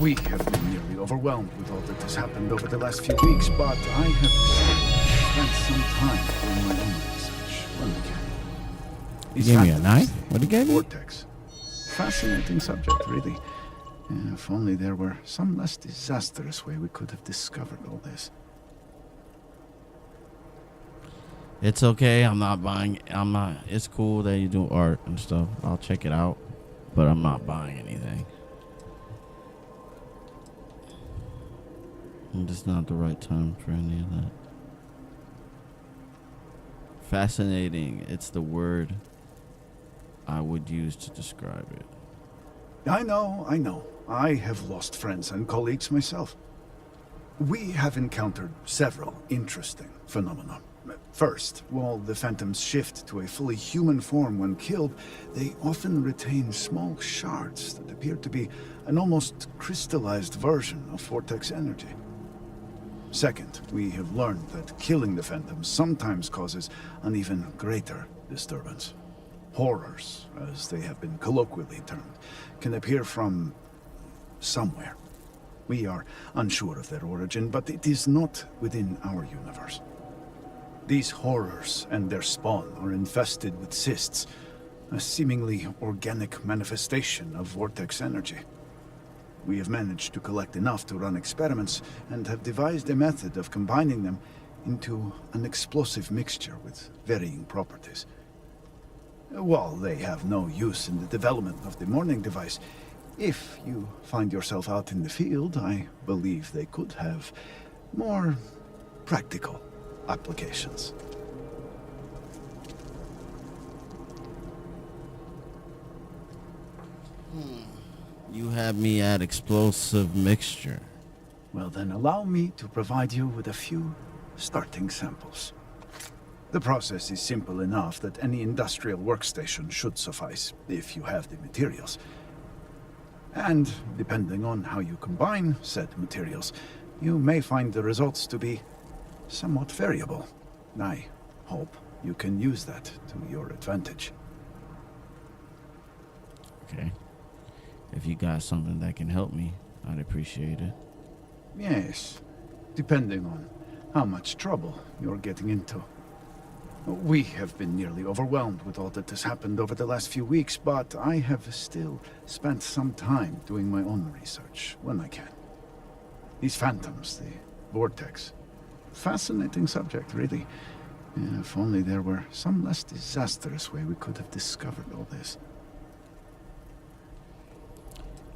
We have been nearly overwhelmed with all that has happened over the last few weeks, but I have spent some time doing my own research when we can.
You gave me a knife? What did you give me?
Vortex. Fascinating subject, really. If only there were some less disastrous way we could have discovered all this.
It's okay. I'm not buying. It's cool that you do art and stuff. I'll check it out, but I'm not buying anything. It's not the right time for any of that. Fascinating. It's the word I would use to describe it.
I know. I have lost friends and colleagues myself. We have encountered several interesting phenomena. First, while the Phantoms shift to a fully human form when killed, they often retain small shards that appear to be an almost crystallized version of Vortex energy. Second, we have learned that killing the Phantoms sometimes causes an even greater disturbance. Horrors, as they have been colloquially termed, can appear from somewhere. We are unsure of their origin, but it is not within our universe. These horrors and their spawn are infested with cysts, a seemingly organic manifestation of Vortex energy. We have managed to collect enough to run experiments and have devised a method of combining them into an explosive mixture with varying properties. While they have no use in the development of the morning device, if you find yourself out in the field, I believe they could have more practical applications.
You had me at explosive mixture.
Well then, allow me to provide you with a few starting samples. The process is simple enough that any industrial workstation should suffice, if you have the materials. And depending on how you combine said materials, you may find the results to be somewhat variable. I hope you can use that to your advantage.
Okay. If you got something that can help me, I'd appreciate it.
Yes, depending on how much trouble you're getting into. We have been nearly overwhelmed with all that has happened over the last few weeks, but I have still spent some time doing my own research when I can. These phantoms, the vortex. Fascinating subject, really. If only there were some less disastrous way we could have discovered all this.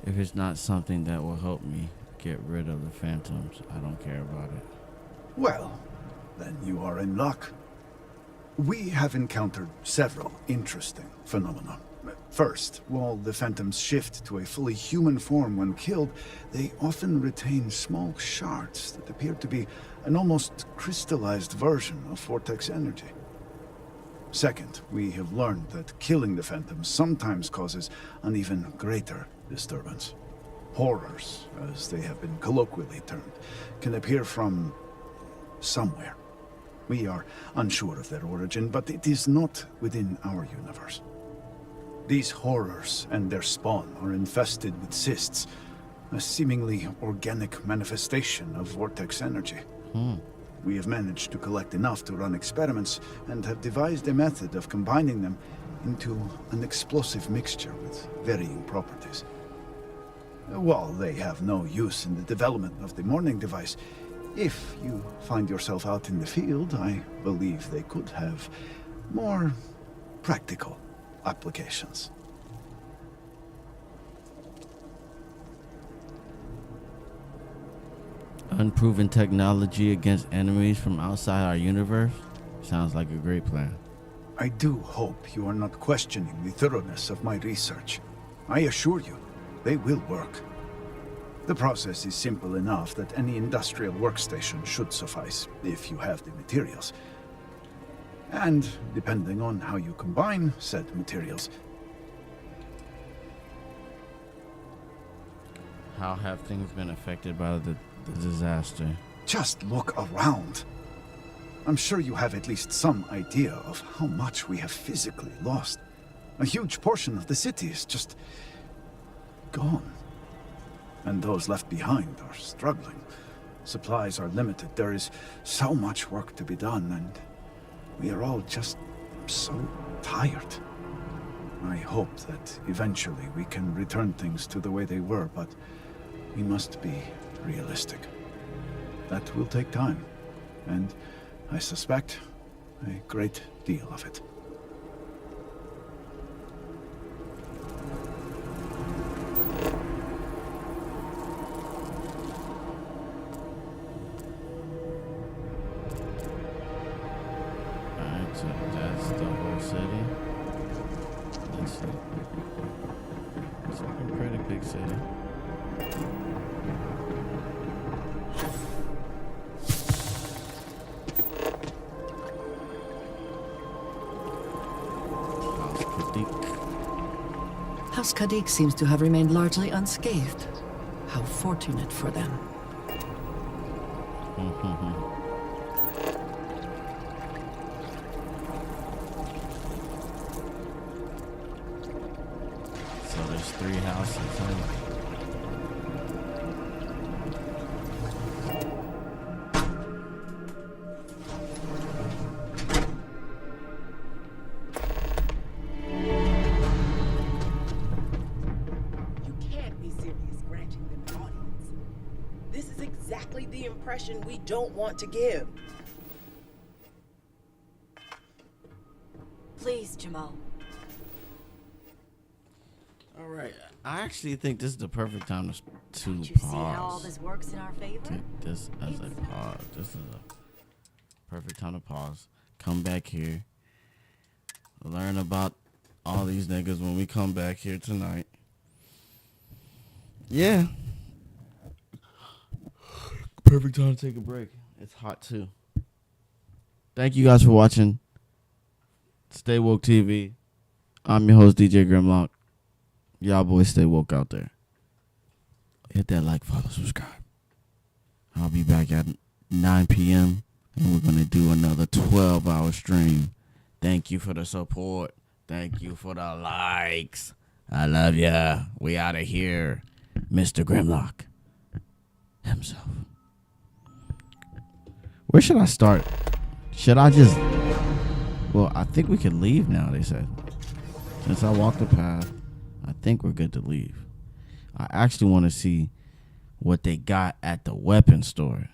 If it's not something that will help me get rid of the phantoms, I don't care about it.
Well, then you are in luck. We have encountered several interesting phenomena. First, while the phantoms shift to a fully human form when killed, they often retain small shards that appear to be an almost crystallized version of vortex energy. Second, we have learned that killing the phantoms sometimes causes an even greater disturbance. Horrors, as they have been colloquially termed, can appear from somewhere. We are unsure of their origin, but it is not within our universe. These horrors and their spawn are infested with cysts, a seemingly organic manifestation of vortex energy. We have managed to collect enough to run experiments and have devised a method of combining them into an explosive mixture with varying properties. While they have no use in the development of the morning device, if you find yourself out in the field, I believe they could have more practical applications.
Unproven technology against enemies from outside our universe? Sounds like a great plan.
I do hope you are not questioning the thoroughness of my research. I assure you, they will work. The process is simple enough that any industrial workstation should suffice, if you have the materials. And, depending on how you combine said materials...
How have things been affected by the disaster?
Just look around. I'm sure you have at least some idea of how much we have physically lost. A huge portion of the city is just... gone. And those left behind are struggling. Supplies are limited. There is so much work to be done, and we are all just so tired. I hope that eventually we can return things to the way they were, but we must be realistic. That will take time, and I suspect a great deal of it.
So that's the whole city. Let's see. It's a pretty big city.
House Kadik seems to have remained largely unscathed. How fortunate for them.
So there's 3 houses, huh?
The impression we don't want to give.
Please, Jamal.
All right, I actually think this is the perfect time to
Don't you
pause.
see how all this works in our favor?
Take this as a pause. This is a perfect time to pause. Come back here. Learn about all these niggas when we come back here tonight. Yeah. Perfect time to take a break. It's hot too. Thank you guys for watching. Stay Woke TV. I'm your host, DJ Grimlock. Y'all boys stay woke out there. hit that like, follow, subscribe. I'll be back at 9 p.m. and we're gonna do another 12-hour stream. Thank you for the support. Thank you for the likes. I love ya. We out of here. Mr. Grimlock himself. Where should I start? Should I just... Well, I think we can leave now, they said. Since I walked the path, I think we're good to leave. I actually want to see what they got at the weapon store.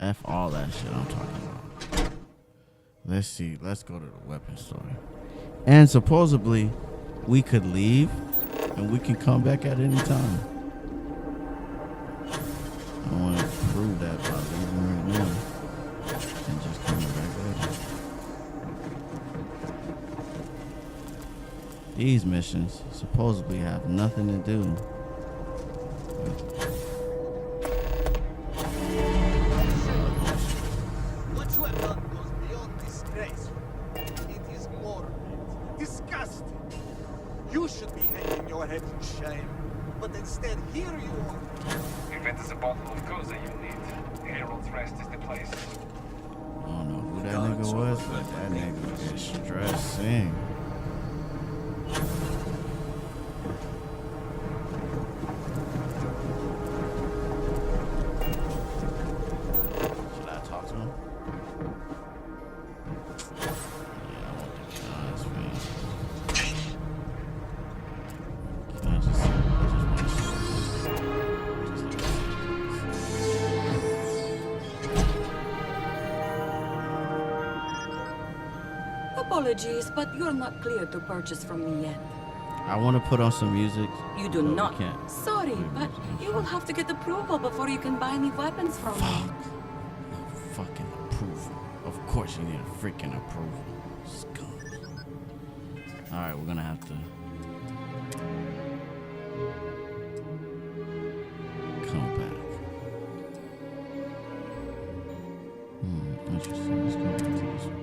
F all that shit I'm talking about. Let's see. Let's go to the weapon store. And supposedly, we could leave and we can come back at any time. I want to prove that by leaving right now and just coming back later. These missions supposedly have nothing to do with...
What you have done goes beyond disgrace. It is morbid, disgusting. You should be hanging your head in shame, but instead here you are.
If it is a bottle of Goza you need, Harold's Rest is the place.
I don't know who that nigga was, but that nigga is stressing. Should I talk to him? Yeah, I want the guns, man. Can I just want to see.
Apologies, but you're not cleared to purchase from me yet.
I want to put on some music.
You do
but
not.
we can't.
Sorry, but you will have to get approval before you can buy any weapons from me.
No fucking approval. Of course you need a freaking approval. Scum. Alright, we're gonna have to come back. Interesting. Let's go back to this one.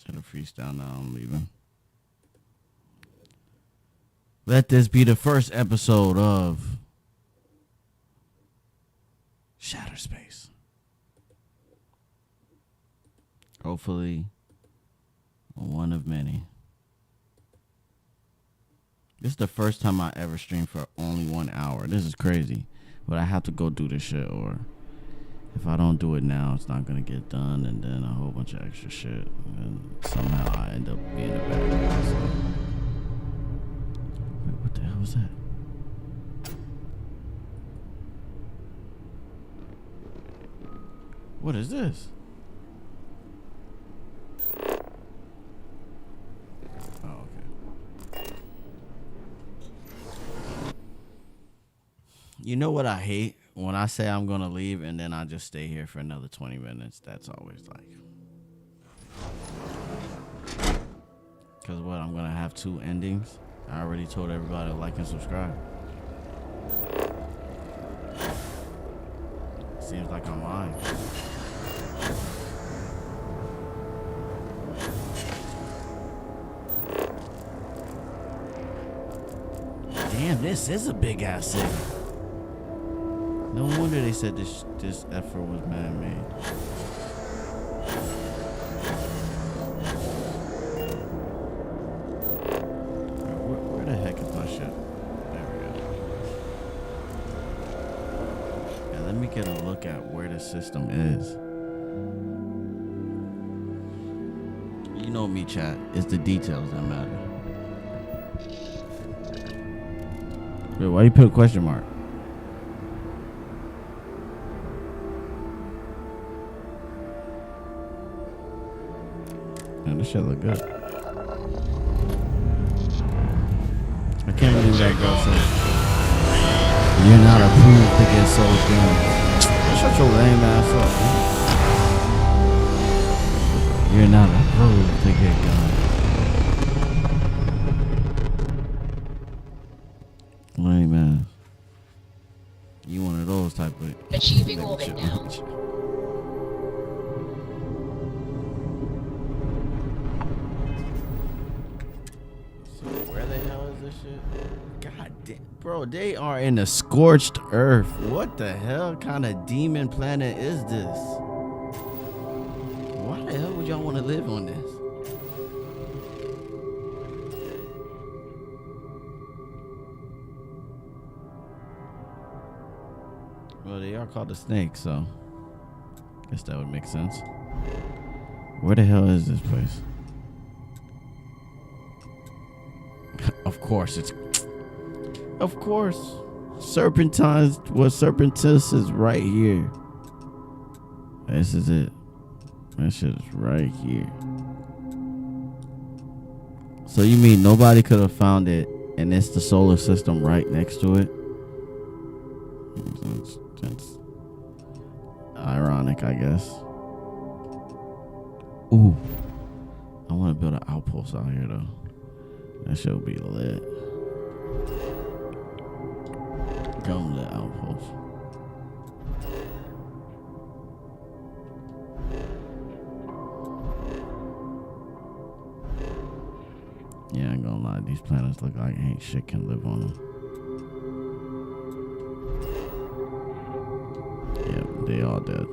Set a freestyle now, I'm leaving. Let this be the first episode of Shatter Space. Hopefully, one of many. This is the first time I ever streamed for only 1 hour. This is crazy. But I have to go do this shit, or if I don't do it now, it's not gonna get done, and then a whole bunch of extra shit, and somehow I end up being a bad guy. So. Wait, what the hell was that? What is this? Oh, okay. You know what I hate? When I say I'm gonna leave and then I just stay here for another 20 minutes, that's always like. Cause what, I'm gonna have 2 endings? I already told everybody to like and subscribe. Seems like I'm lying. Damn, this is a big ass city. No wonder they said this effort was man-made. Where the heck is my shit? There we go. Yeah, let me get a look at where the system is. You know me, chat. It's the details that matter. Wait, why you put a question mark? Man, this shit look good. I can't believe that girl said, "You're not approved to get sold guns." Shut your lame ass up. You're not approved to get guns. Lame ass. You one of those type of Bro, they are in a scorched earth. What the hell kind of demon planet is this? Why the hell would y'all want to live on this? Well, they are called the snakes, so I guess that would make sense. Where the hell is this place? Of course, it's... Of course. Serpentine's... Well, Serpentis is right here. This is it. That shit is right here. So you mean nobody could have found it and it's the solar system right next to it? It's ironic, I guess. Ooh. I want to build an outpost out here, though. That shit would be lit. Gumlet outpost. Yeah, I ain't gonna lie. These planets look like ain't shit can live on them. Yeah, they all dead.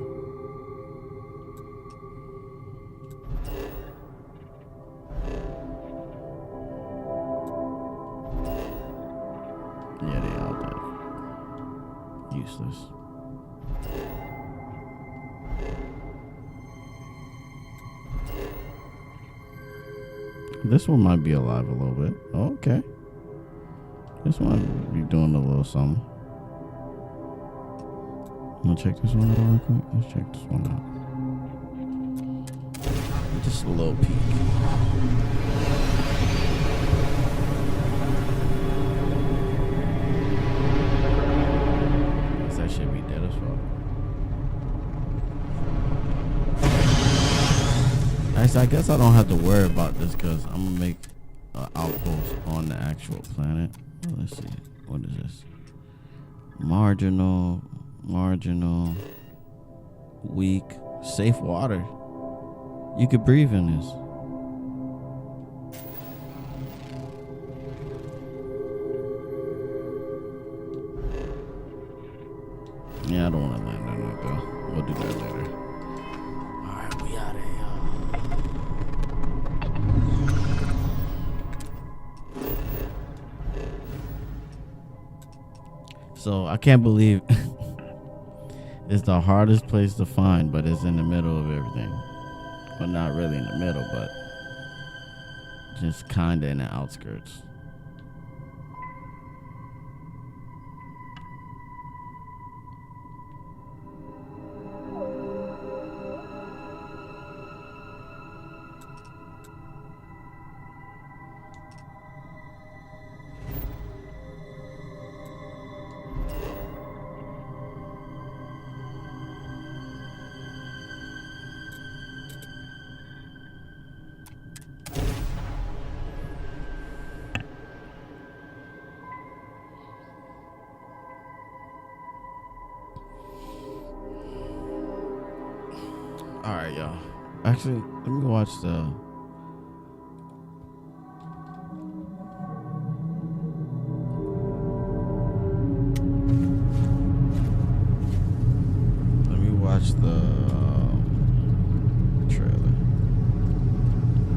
Yeah, they all dead. Useless. This one might be alive a little bit. Oh, okay. This one might be doing a little something. I'm gonna check this one out real quick. Let's check this one out. Just a little peek. Guess that should be dead as fuck. Actually, I guess I don't have to worry about this because I'm gonna make an outpost on the actual planet. Oh, let's see. What is this? Marginal, weak, safe water. You could breathe in this. Yeah, I don't want to land on that though. We'll do that later. Alright, we out of here. So I can't believe it's the hardest place to find, but it's in the middle of everything. Well, not really in the middle, but just kinda in the outskirts. Alright, y'all. Actually, let me watch the... Let me watch the trailer.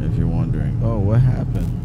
If you're wondering, oh, what happened?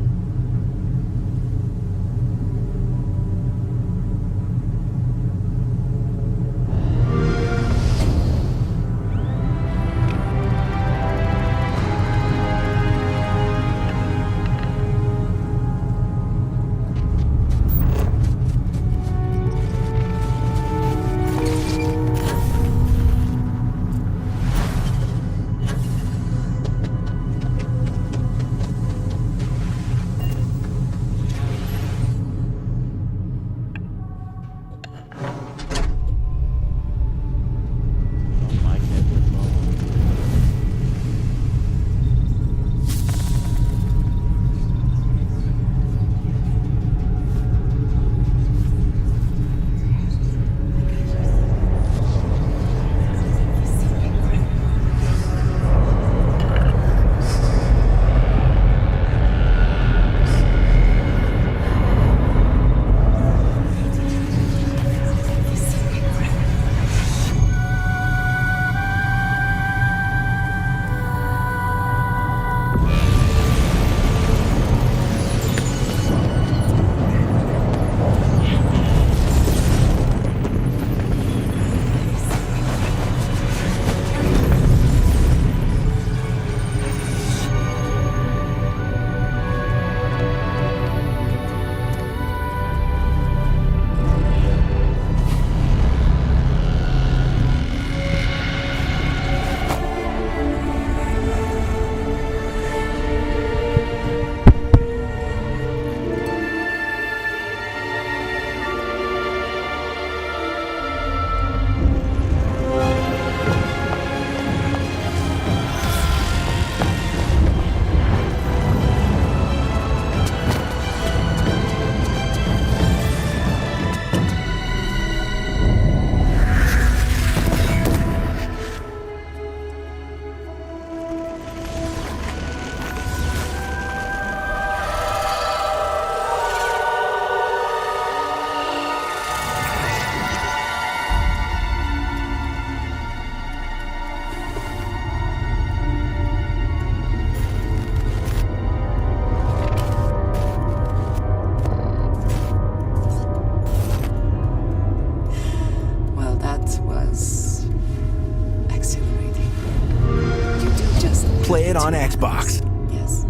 play it on Xbox.
Yes.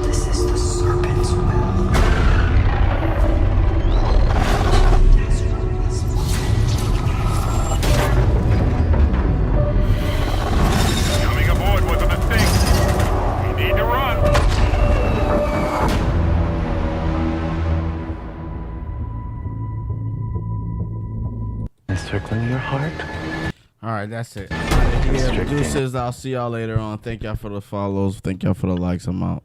This is the Serpent's will.
Coming aboard was a mistake. We need to run.
Encircling your heart.
All right, that's it. Yeah,
Constricting.
deuces. I'll see y'all later on. Thank y'all for the follows. Thank y'all for the likes. I'm out.